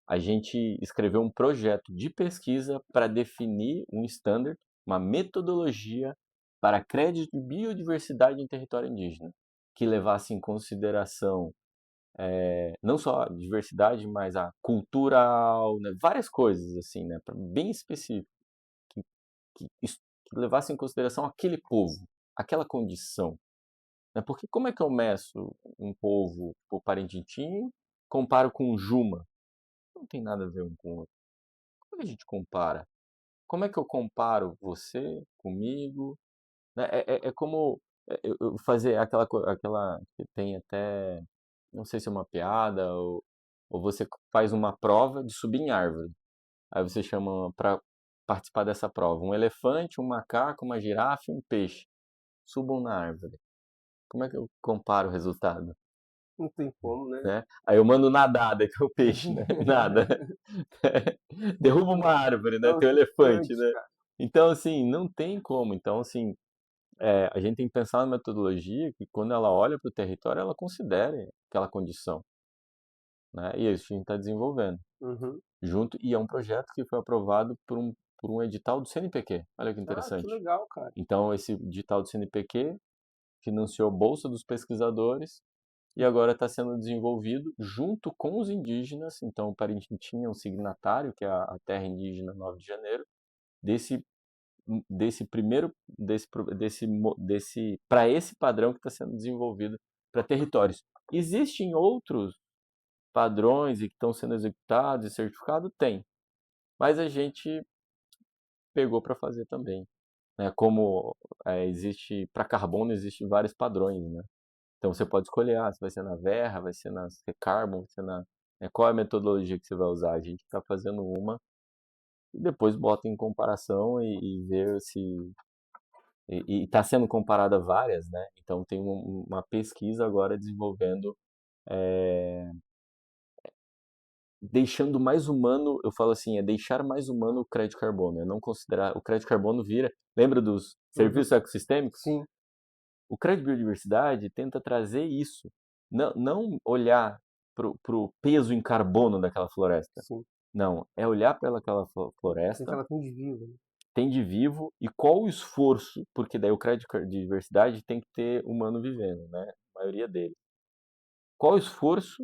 S2: A gente escreveu um projeto de pesquisa para definir um standard, uma metodologia para crédito de biodiversidade em território indígena, que levasse em consideração não só a diversidade, mas a cultural, né? Várias coisas assim, né? Bem específico, que, que levasse em consideração aquele povo, aquela condição, né? Porque como é que eu meço um povo por Parintins, comparo com Juma? Não tem nada a ver um com o outro. Como é que a gente compara? Como é que eu comparo você comigo? Né? É como eu fazer aquela que tem até, não sei se é uma piada ou você faz uma prova de subir em árvore. Aí você chama para participar dessa prova um elefante, um macaco, uma girafa e um peixe. Subam na árvore. Como é que eu comparo o resultado?
S1: Não tem como, né?
S2: Né? Aí eu mando nadar, daí tem o peixe, né? Nada. Derruba uma árvore,
S1: É
S2: né?
S1: um
S2: Tem o elefante,
S1: elefante,
S2: né?
S1: cara.
S2: Então, assim, não tem como. Então, assim, a gente tem que pensar na metodologia que quando ela olha para o território, ela considere aquela condição, né? E é isso que a gente está desenvolvendo
S1: Uhum.
S2: junto, e é um projeto que foi aprovado por um edital do CNPq. Olha que
S1: Ah, que
S2: interessante.
S1: legal, cara.
S2: Então, esse edital do CNPq financiou a Bolsa dos Pesquisadores e agora está sendo desenvolvido junto com os indígenas. Então, o Parintins é um signatário, que é a terra indígena 9 de Janeiro, desse primeiro para esse padrão que está sendo desenvolvido para territórios. Existem outros padrões e que estão sendo executados e certificados? Tem, mas a gente pegou para fazer também, né? Como existe para carbono, existem vários padrões, né? Então você pode escolher, se vai ser na Verra, vai ser na Carbon, vai ser qual é a metodologia que você vai usar. A gente está fazendo uma e depois bota em comparação e vê se e está sendo comparada várias, né? Então tem uma pesquisa agora desenvolvendo, deixando mais humano, eu falo assim, é deixar mais humano o crédito carbono, é não considerar, o crédito carbono vira, lembra dos
S1: Uhum.
S2: serviços ecossistêmicos?
S1: Sim,
S2: O crédito biodiversidade tenta trazer isso, não olhar para o peso em carbono daquela floresta,
S1: sim.
S2: não, é olhar para aquela
S1: O que
S2: floresta,
S1: ela tem de vivo, né?
S2: tem de vivo e qual o esforço, porque daí o crédito de diversidade tem que ter humano vivendo, né? A maioria dele. Qual o esforço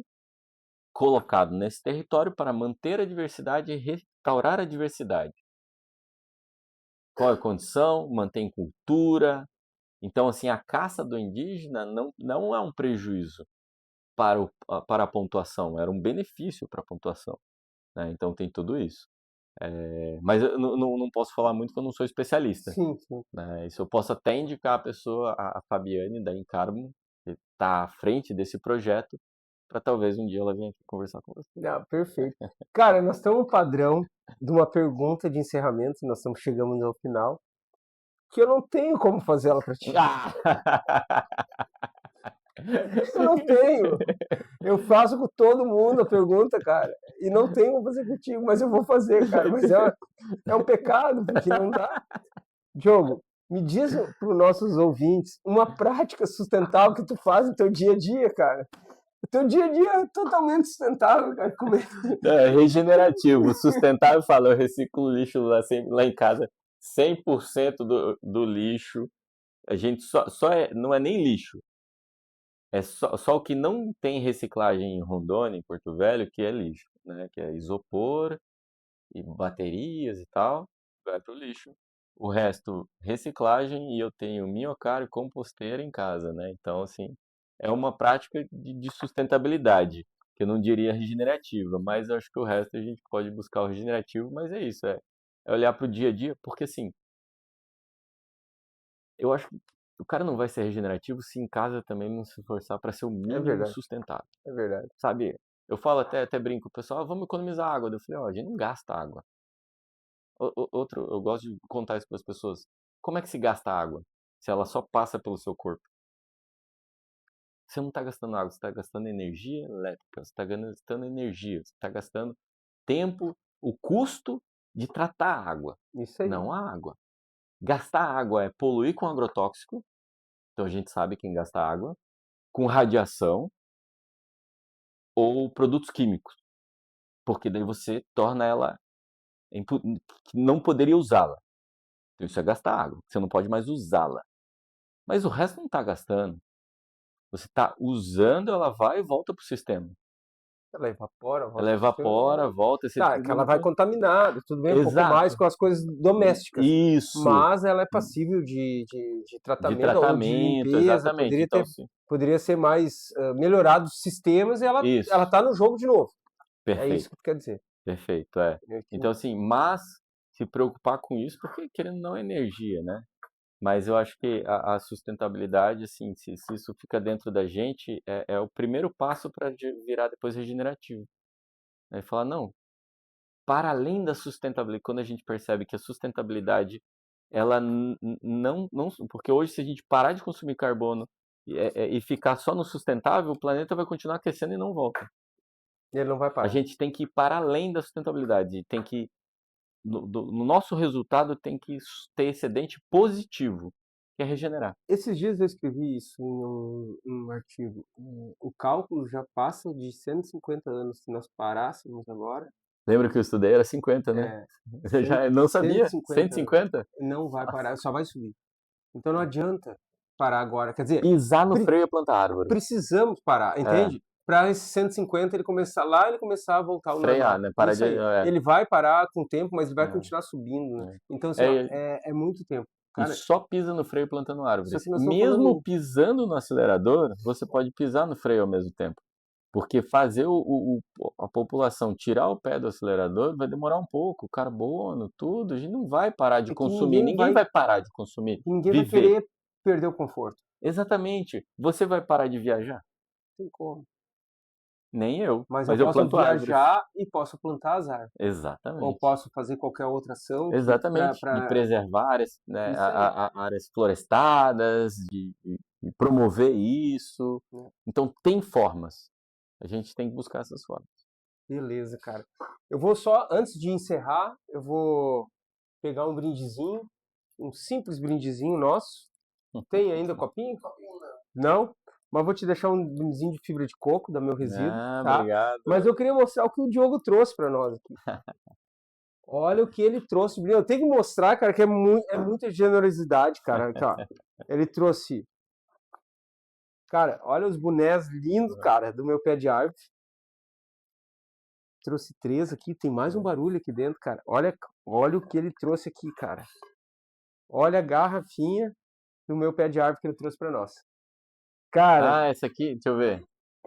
S2: colocado nesse território para manter a diversidade e restaurar a diversidade? Qual é a condição? Mantém cultura. Então, assim, a caça do indígena não é um prejuízo para a pontuação, era um benefício para a pontuação, né? Então tem tudo isso. Mas eu não posso falar muito porque eu não sou especialista,
S1: Sim, sim.
S2: né? Isso eu posso até indicar a pessoa, a Fabiane da Encarmo, que está à frente desse projeto, para talvez um dia ela venha aqui conversar com você.
S1: Ah, perfeito. Cara, nós temos um padrão de uma pergunta de encerramento, nós estamos chegando ao final, que eu não tenho como fazer ela para ti.
S2: Ah!
S1: Eu não tenho. Eu faço com todo mundo a pergunta, cara, e não tenho como fazer contigo, mas eu vou fazer, cara. Mas é um pecado, porque não dá. Diogo, me diz para os nossos ouvintes uma prática sustentável que tu faz no teu dia a dia, cara. O teu dia a dia é totalmente sustentável, cara. Comer.
S2: É regenerativo, sustentável, fala, eu reciclo lixo lá em casa, 100% do lixo, a gente não é nem lixo, é só o que não tem reciclagem em Rondônia, em Porto Velho, que é lixo, né? Que é isopor e baterias e tal, vai pro lixo. O resto, reciclagem, e eu tenho minhocário e composteira em casa, né? Então, assim, é uma prática de sustentabilidade, que eu não diria regenerativa, mas eu acho que o resto a gente pode buscar o regenerativo, mas é isso, é olhar para o dia a dia, porque assim, eu acho que o cara não vai ser regenerativo se em casa também não se esforçar para ser o
S1: É
S2: mínimo
S1: verdade,
S2: sustentável,
S1: é verdade.
S2: sabe? Eu falo até brinco, o pessoal, vamos economizar água. Eu falei, ó, a gente não gasta água. Outro, eu gosto de contar isso para as pessoas. Como é que se gasta água? Se ela só passa pelo seu corpo. Você não está gastando água, você está gastando energia elétrica, você está gastando energia, você está gastando tempo, o custo de tratar a água,
S1: Isso aí.
S2: não a água. Gastar água é poluir com agrotóxico, então a gente sabe quem gasta água, com radiação ou produtos químicos, porque daí você torna ela não poderia usá-la. Então isso é gastar água, você não pode mais usá-la. Mas o resto não está gastando. Você está usando, ela vai e volta para o sistema.
S1: Ela evapora, volta
S2: Ela
S1: pro sistema.
S2: evapora, volta, você
S1: Tá, que ela vai
S2: limpa.
S1: contaminada, tudo bem, um pouco mais
S2: Exato.
S1: com as coisas domésticas,
S2: Isso.
S1: mas ela é passível de
S2: De
S1: tratamento ou de
S2: tratamento,
S1: limpeza,
S2: exatamente. Então, sim.
S1: poderia ser mais melhorado os sistemas e ela
S2: Isso.
S1: tá no jogo de novo. É isso
S2: Perfeito.
S1: que tu quer dizer.
S2: Perfeito, é. Então, assim, mas se preocupar com isso, porque querendo ou não é energia, né? Mas eu acho que a sustentabilidade, assim, se isso fica dentro da gente, é o primeiro passo para virar depois regenerativo. Aí falar, não, para além da sustentabilidade, quando a gente percebe que a sustentabilidade, ela não. Porque hoje, se a gente parar de consumir carbono e ficar só no sustentável, o planeta vai continuar aquecendo e não volta.
S1: E ele não vai
S2: A
S1: parar.
S2: gente tem que ir para além da sustentabilidade, tem que no nosso resultado tem que ter excedente positivo, que é regenerar.
S1: Esses dias eu escrevi isso em um artigo. O cálculo já passa de 150 anos. Se nós parássemos agora,
S2: Lembra que eu estudei? Era 50, né?
S1: é,
S2: Eu já não sabia.
S1: 150 anos.
S2: 150?
S1: Não vai parar, só vai subir. Então não adianta parar agora. Quer dizer,
S2: Pisar no freio e plantar árvore.
S1: precisamos parar, entende? Para esse 150 ele começar a voltar ao
S2: Frear,
S1: normal.
S2: né? Parar
S1: Isso
S2: de.
S1: aí. Ele vai parar com o tempo, mas ele vai continuar subindo, né? Então, assim, ó, é muito tempo.
S2: E
S1: Cara,
S2: só pisa no freio plantando árvore.
S1: só que nós estamos
S2: Mesmo
S1: falando.
S2: pisando no acelerador, você pode pisar no freio ao mesmo tempo. Porque fazer a população tirar o pé do acelerador vai demorar um pouco. Carbono, tudo. A gente não vai parar de
S1: É que
S2: consumir. Ninguém vai parar de consumir.
S1: ninguém vai
S2: Viver.
S1: querer perder o conforto.
S2: Exatamente. Você vai parar de viajar?
S1: Não tem como.
S2: Nem eu.
S1: Mas eu
S2: Mas eu
S1: posso
S2: planto árvores.
S1: viajar e posso plantar as árvores. Ou
S2: Exatamente.
S1: posso fazer qualquer outra ação
S2: Exatamente. De preservar áreas, né,
S1: Isso aí.
S2: áreas florestadas, de promover isso. Então, tem formas. A gente tem que buscar essas formas.
S1: Beleza, cara. Eu vou só, antes de encerrar, eu vou pegar um brindezinho, um simples brindezinho nosso. Tem ainda copinho? Não? Mas vou te deixar um brindezinho de fibra de coco, da meu resíduo, tá?
S2: Obrigado.
S1: Mas eu queria mostrar o que o Diogo trouxe para nós aqui. Olha o que ele trouxe. Eu tenho que mostrar, cara, que é muita generosidade, cara. Aqui, ó. Ele trouxe... Cara, olha os bonés lindos, cara, do meu pé de árvore. Trouxe 3 aqui, tem mais um barulho aqui dentro, cara. Olha o que ele trouxe aqui, cara. Olha a garrafinha do meu pé de árvore que ele trouxe para nós. Cara,
S2: Essa aqui, deixa eu ver.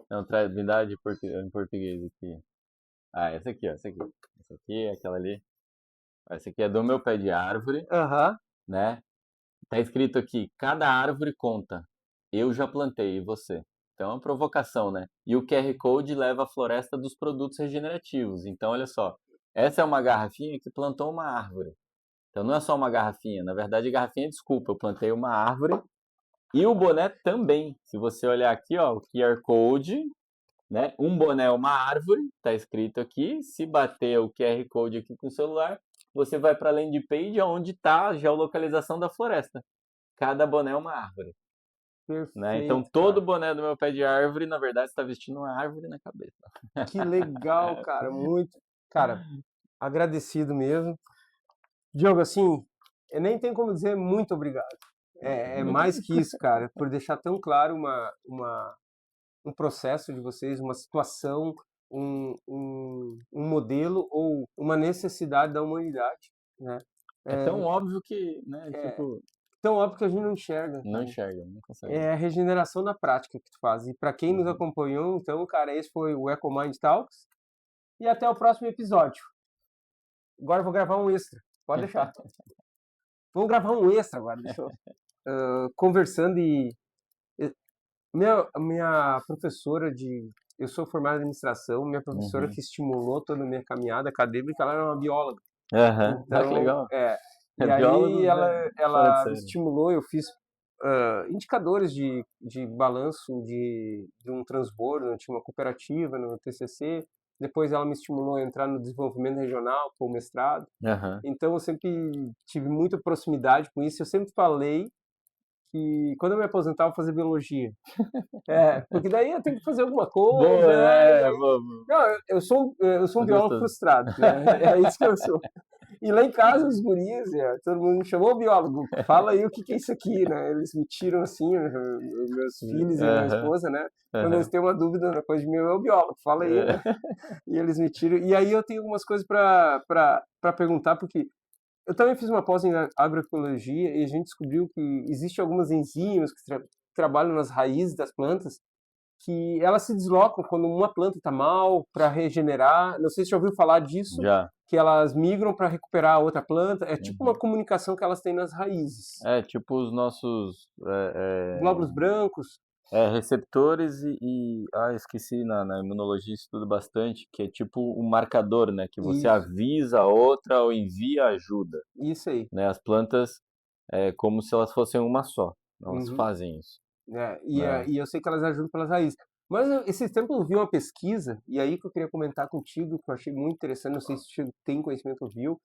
S2: Não, me dá em português aqui. Essa aqui, ó. Essa aqui. Essa aqui, aquela ali. Essa aqui é do meu pé de árvore, né? Tá escrito aqui, cada árvore conta. Eu já plantei, e você? Então é uma provocação, né? E o QR Code leva à floresta dos produtos regenerativos. Então, olha só. Essa é uma garrafinha que plantou uma árvore. Então não é só uma garrafinha. Na verdade, garrafinha, desculpa, eu plantei uma árvore. E o boné também. Se você olhar aqui, ó, o QR Code, né? Um boné é uma árvore, tá escrito aqui. Se bater o QR Code aqui com o celular, você vai para a landing page onde está a geolocalização da floresta. Cada boné é uma árvore.
S1: perfeito,
S2: Né? Então todo boné do meu pé de árvore, na verdade, está vestindo uma árvore na cabeça.
S1: Que legal, cara. Muito. Cara, agradecido mesmo. Diogo, assim, eu nem tenho como dizer muito obrigado. É mais que isso, cara, por deixar tão claro um processo de vocês, uma situação, um modelo ou uma necessidade da humanidade, né?
S2: É tão óbvio que, né, tipo...
S1: Tão óbvio que a gente não enxerga.
S2: Não enxerga, não consegue.
S1: É a regeneração na prática que tu faz. E para quem nos acompanhou, então, cara, esse foi o EcoMind Talks. E até o próximo episódio. Agora eu vou gravar um extra. Pode deixar. Vamos gravar um extra agora. Deixa eu... conversando e... Minha professora de... Eu sou formado em administração. Minha professora que estimulou toda a minha caminhada acadêmica, ela era uma bióloga.
S2: Então, que legal.
S1: E aí ela me estimulou, eu fiz indicadores de balanço de um transbordo, eu tinha uma cooperativa no TCC, depois ela me estimulou a entrar no desenvolvimento regional, com o mestrado, então eu sempre tive muita proximidade com isso, eu sempre falei que quando eu me aposentar eu vou fazer biologia, porque daí eu tenho que fazer alguma coisa, Não, eu sou um biólogo frustrado, né? É isso que eu sou. E lá em casa, os guris, todo mundo me chamou, "Ô, biólogo, fala aí o que que é isso aqui, né? Eles me tiram assim, os meus filhos e a minha
S2: Aham,
S1: esposa, né? Quando eles
S2: aham.
S1: têm uma dúvida na coisa de mim, é o biólogo, fala aí, né?
S2: É.
S1: E eles me tiram. E aí eu tenho algumas coisas para perguntar, porque eu também fiz uma pós em agroecologia e a gente descobriu que existem algumas enzimas que trabalham nas raízes das plantas que elas se deslocam quando uma planta está mal para regenerar. Não sei se você já ouviu falar disso,
S2: Já.
S1: que elas migram para recuperar a outra planta. É tipo uma
S2: Uhum.
S1: comunicação que elas têm nas raízes.
S2: É, tipo os nossos
S1: Glóbulos brancos,
S2: receptores esqueci, na imunologia isso estudo bastante, que é tipo um marcador, né? Que você
S1: isso,
S2: avisa a outra ou envia ajuda,
S1: isso aí.
S2: né? As plantas é como se elas fossem uma só. Elas
S1: Uhum.
S2: fazem isso,
S1: É,
S2: né?
S1: e eu sei que elas ajudam pelas raízes. Mas esses tempos eu vi uma pesquisa, e aí que eu queria comentar contigo, que eu achei muito interessante, não sei se você tem conhecimento ou viu,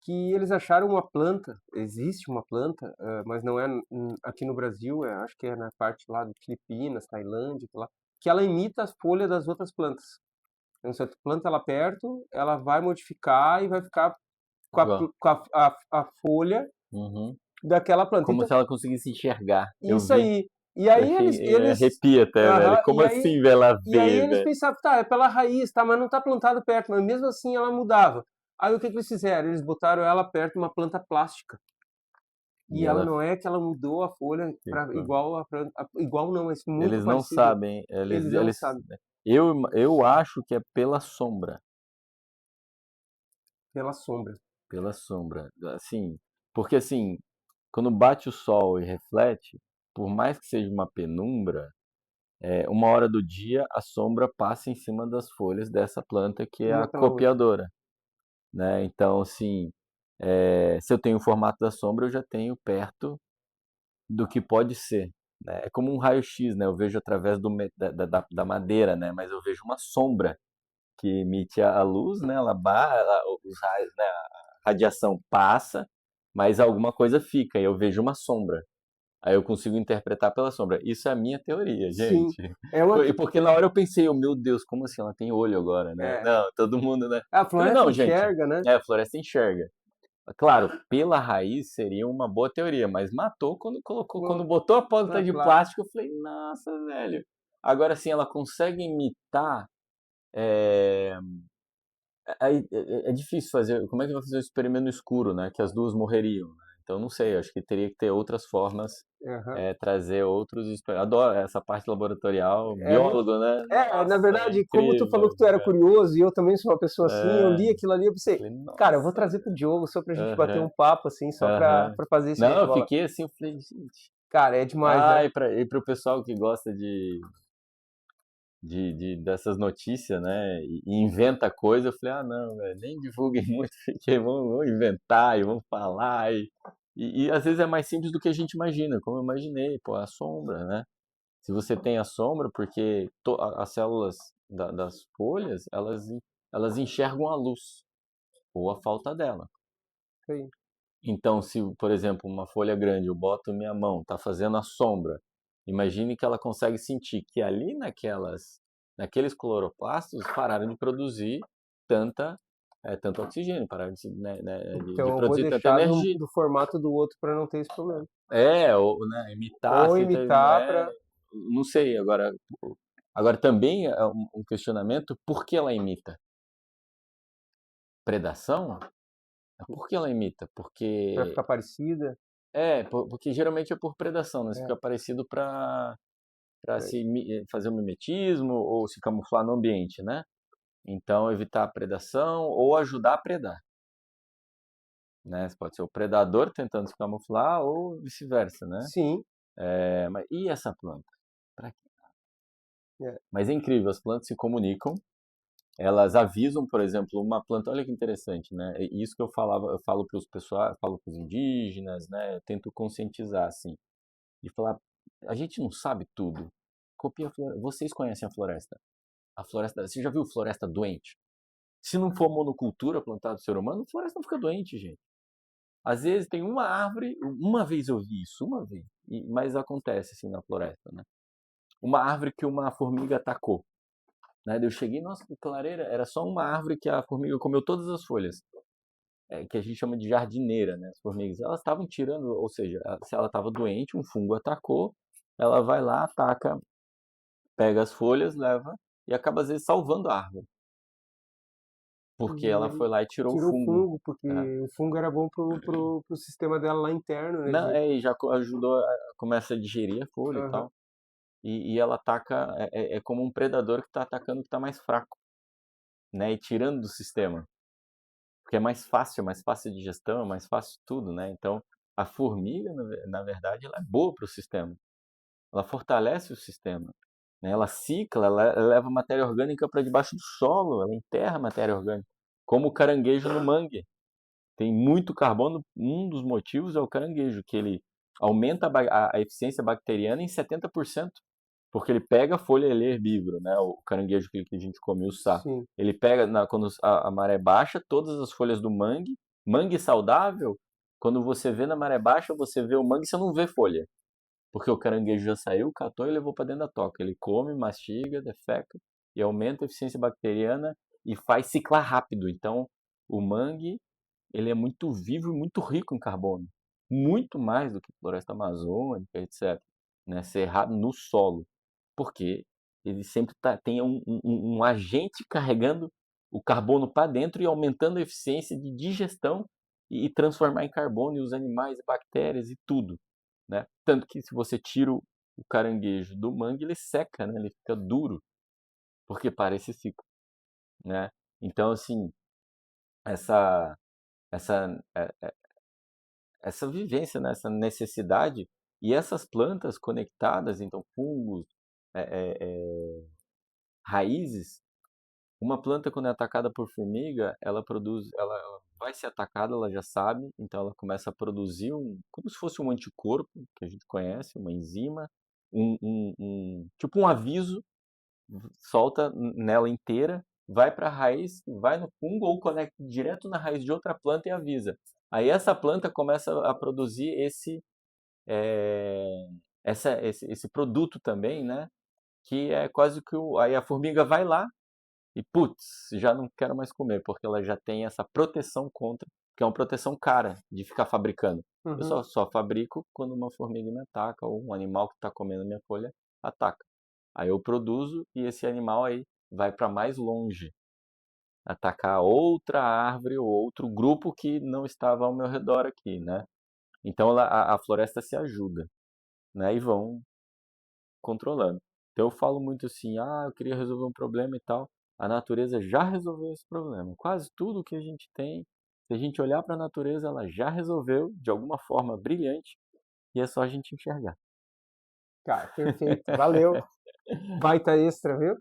S1: que eles acharam uma planta, existe uma planta, mas não é aqui no Brasil, acho que é na parte lá de Filipinas, Tailândia, lá, que ela imita as folhas das outras plantas. Então, se você planta ela perto, ela vai modificar e vai ficar com
S2: Igual.
S1: a folha
S2: Uhum.
S1: daquela planta.
S2: Como
S1: Então,
S2: se ela conseguisse enxergar. Eu
S1: isso
S2: vi.
S1: aí. E
S2: Eu
S1: aí
S2: fiquei, arrepia até, velho.
S1: aham,
S2: Como assim, velho, ela
S1: e aí
S2: vê,
S1: eles
S2: velho?
S1: pensavam, tá, é pela raiz, tá, mas não tá plantado perto, mas mesmo assim ela mudava. Aí o que que eles fizeram? Eles botaram ela perto de uma planta plástica.
S2: E
S1: E ela
S2: ela
S1: não é que ela mudou a folha para
S2: ficou.
S1: igual igual não, mas muito
S2: Eles não
S1: parecida.
S2: sabem,
S1: Eles não sabem,
S2: eu acho que é pela sombra,
S1: pela sombra.
S2: pela sombra, assim, porque assim, quando bate o sol e reflete, por mais que seja uma penumbra, uma hora do dia a sombra passa em cima das folhas dessa planta que é a
S1: Uma pela outra.
S2: copiadora, né? Então, assim, se eu tenho o formato da sombra, eu já tenho perto do que pode ser, né? É como um raio-x, né? Eu vejo através da madeira, né? Mas eu vejo uma sombra que emite a luz, né? Os raios, né? A radiação passa, mas alguma coisa fica e eu vejo uma sombra. Aí eu consigo interpretar pela sombra. Isso é a minha teoria,
S1: Sim,
S2: gente.
S1: é uma
S2: E porque na hora eu pensei, oh, meu Deus, como assim ela tem olho agora, né?
S1: é,
S2: Não, todo mundo, né?
S1: a
S2: Falei,
S1: floresta
S2: não, gente,
S1: enxerga, né?
S2: a floresta enxerga. Claro, pela raiz seria uma boa teoria, mas matou quando colocou, quando
S1: Pô,
S2: botou a ponta
S1: na
S2: de
S1: plástica.
S2: plástico, eu falei, nossa, velho. Agora sim, ela consegue imitar. É, é difícil fazer. Como é que vai fazer um experimento no escuro, né? Que as duas morreriam, né? Então não sei, acho que teria que ter outras formas,
S1: Aham.
S2: trazer outros. Adoro essa parte laboratorial,
S1: É,
S2: biólogo, né?
S1: na
S2: Nossa, é
S1: verdade, como tu falou
S2: incrível,
S1: que tu era
S2: cara.
S1: curioso e eu também sou uma pessoa assim, eu
S2: É,
S1: li aquilo ali e pensei,
S2: falei,
S1: cara, eu vou
S2: nossa,
S1: trazer pro Diogo só pra gente bater
S2: aham,
S1: um papo, assim, só
S2: aham.
S1: pra fazer esse
S2: Não, eu
S1: bate-bola.
S2: fiquei assim, eu falei, gente.
S1: Cara, é demais,
S2: Ah,
S1: né?
S2: e para o pessoal que gosta dessas notícias, né? E inventa coisa, eu falei, ah, não, velho, nem divulguem muito, porque vão inventar e vão falar. E às vezes é mais simples do que a gente imagina, como eu imaginei, pô, a sombra, né? Se você tem a sombra, porque as células das folhas, elas enxergam a luz, ou a falta dela.
S1: Sim,
S2: Então, se, por exemplo, uma folha grande, eu boto minha mão, está fazendo a sombra. Imagine que ela consegue sentir que ali naqueles cloroplastos pararam de produzir tanto oxigênio, pararam de
S1: então eu vou
S2: produzir tanta
S1: deixar
S2: energia.
S1: do formato do outro pra não ter esse problema.
S2: Ou, né, imitar,
S1: Ou
S2: assim,
S1: imitar pra...
S2: não sei, agora também é um questionamento, por que ela imita? Predação? Por que ela imita?
S1: pra ficar parecida.
S2: Porque geralmente é por predação, né? Se
S1: É,
S2: fica parecido para
S1: é,
S2: fazer um mimetismo ou se camuflar no ambiente, né? Então, evitar a predação ou ajudar a predar, né? Pode ser o predador tentando se camuflar ou vice-versa, né?
S1: sim,
S2: E essa planta? Pra quê?
S1: é,
S2: Mas é incrível, as plantas se comunicam, elas avisam, por exemplo, uma planta, olha que interessante, né? É isso que eu falo para os pessoal, falo para os indígenas, né? Eu tento conscientizar, assim, de falar, a gente não sabe tudo. Copia a floresta. Vocês conhecem a floresta? A floresta, você já viu floresta doente? Se não for monocultura plantada do ser humano, a floresta não fica doente, gente. Às vezes tem uma árvore, uma vez eu vi isso, uma vez, mas acontece assim na floresta, né? Uma árvore que uma formiga atacou, né? Eu cheguei, nossa, que clareira, era só uma árvore que a formiga comeu todas as folhas. que a gente chama de jardineira, né? As formigas, elas estavam tirando, ou seja, se ela estava doente, um fungo atacou, ela vai lá, ataca, pega as folhas, leva e acaba às vezes salvando a árvore, porque
S1: E
S2: ela
S1: aí
S2: foi lá e tirou o
S1: tirou o
S2: fungo.
S1: fungo, porque
S2: É.
S1: o fungo era bom pro sistema dela lá interno, né?
S2: Não, e já ajudou, começa a digerir a folha e
S1: Aham.
S2: tal. E ela ataca, é como um predador que está atacando o que está mais fraco, né? E tirando do sistema. Porque é mais fácil de gestão, é mais fácil tudo, né? Então, a formiga, na verdade, ela é boa para o sistema. Ela fortalece o sistema, né? Ela cicla, ela leva matéria orgânica para debaixo do solo, ela enterra a matéria orgânica. Como o caranguejo no mangue. Tem muito carbono, um dos motivos é o caranguejo, que ele aumenta a eficiência bacteriana em 70%. Porque ele pega a folha, ele é herbívoro, né? O caranguejo que a gente come, o sá.
S1: Sim.
S2: Ele pega, quando a maré baixa, todas as folhas do mangue. Mangue saudável, quando você vê na maré baixa, você vê o mangue, você não vê folha. Porque o caranguejo já saiu, catou e levou para dentro da toca. Ele come, mastiga, defeca e aumenta a eficiência bacteriana e faz ciclar rápido. Então, o mangue, ele é muito vivo e muito rico em carbono. Muito mais do que a floresta amazônica, etc. Né? Cerrado no solo. Porque ele sempre tem um agente carregando o carbono para dentro e aumentando a eficiência de digestão e transformar em carbono e os animais, bactérias e tudo, né? Tanto que se você tira o caranguejo do mangue, ele seca, né? Ele fica duro, porque para esse ciclo, né? Então, assim, essa, essa, essa vivência, né? Essa necessidade e essas plantas conectadas, então fungos, é, é, é, raízes. Uma planta, quando é atacada por formiga, ela vai ser atacada, ela já sabe, então ela começa a produzir como se fosse um anticorpo, que a gente conhece, uma enzima, tipo um aviso, solta nela inteira, vai para a raiz, vai no fungo ou conecta direto na raiz de outra planta e avisa. Aí essa planta começa a produzir é, esse produto também, né? Que é quase que aí a formiga vai lá e putz, já não quero mais comer, porque ela já tem essa proteção contra, que é uma proteção cara de ficar fabricando. Eu
S1: Uhum.
S2: só fabrico quando uma formiga me ataca ou um animal que está comendo minha folha ataca. Aí eu produzo e esse animal aí vai para mais longe, atacar outra árvore ou outro grupo que não estava ao meu redor aqui, né? Então a floresta se ajuda, né? E vão controlando. Então eu falo muito assim, eu queria resolver um problema e tal. A natureza já resolveu esse problema. Quase tudo que a gente tem, se a gente olhar para a natureza, ela já resolveu de alguma forma brilhante e é só a gente enxergar.
S1: Cara, perfeito. Valeu. Baita extra, viu?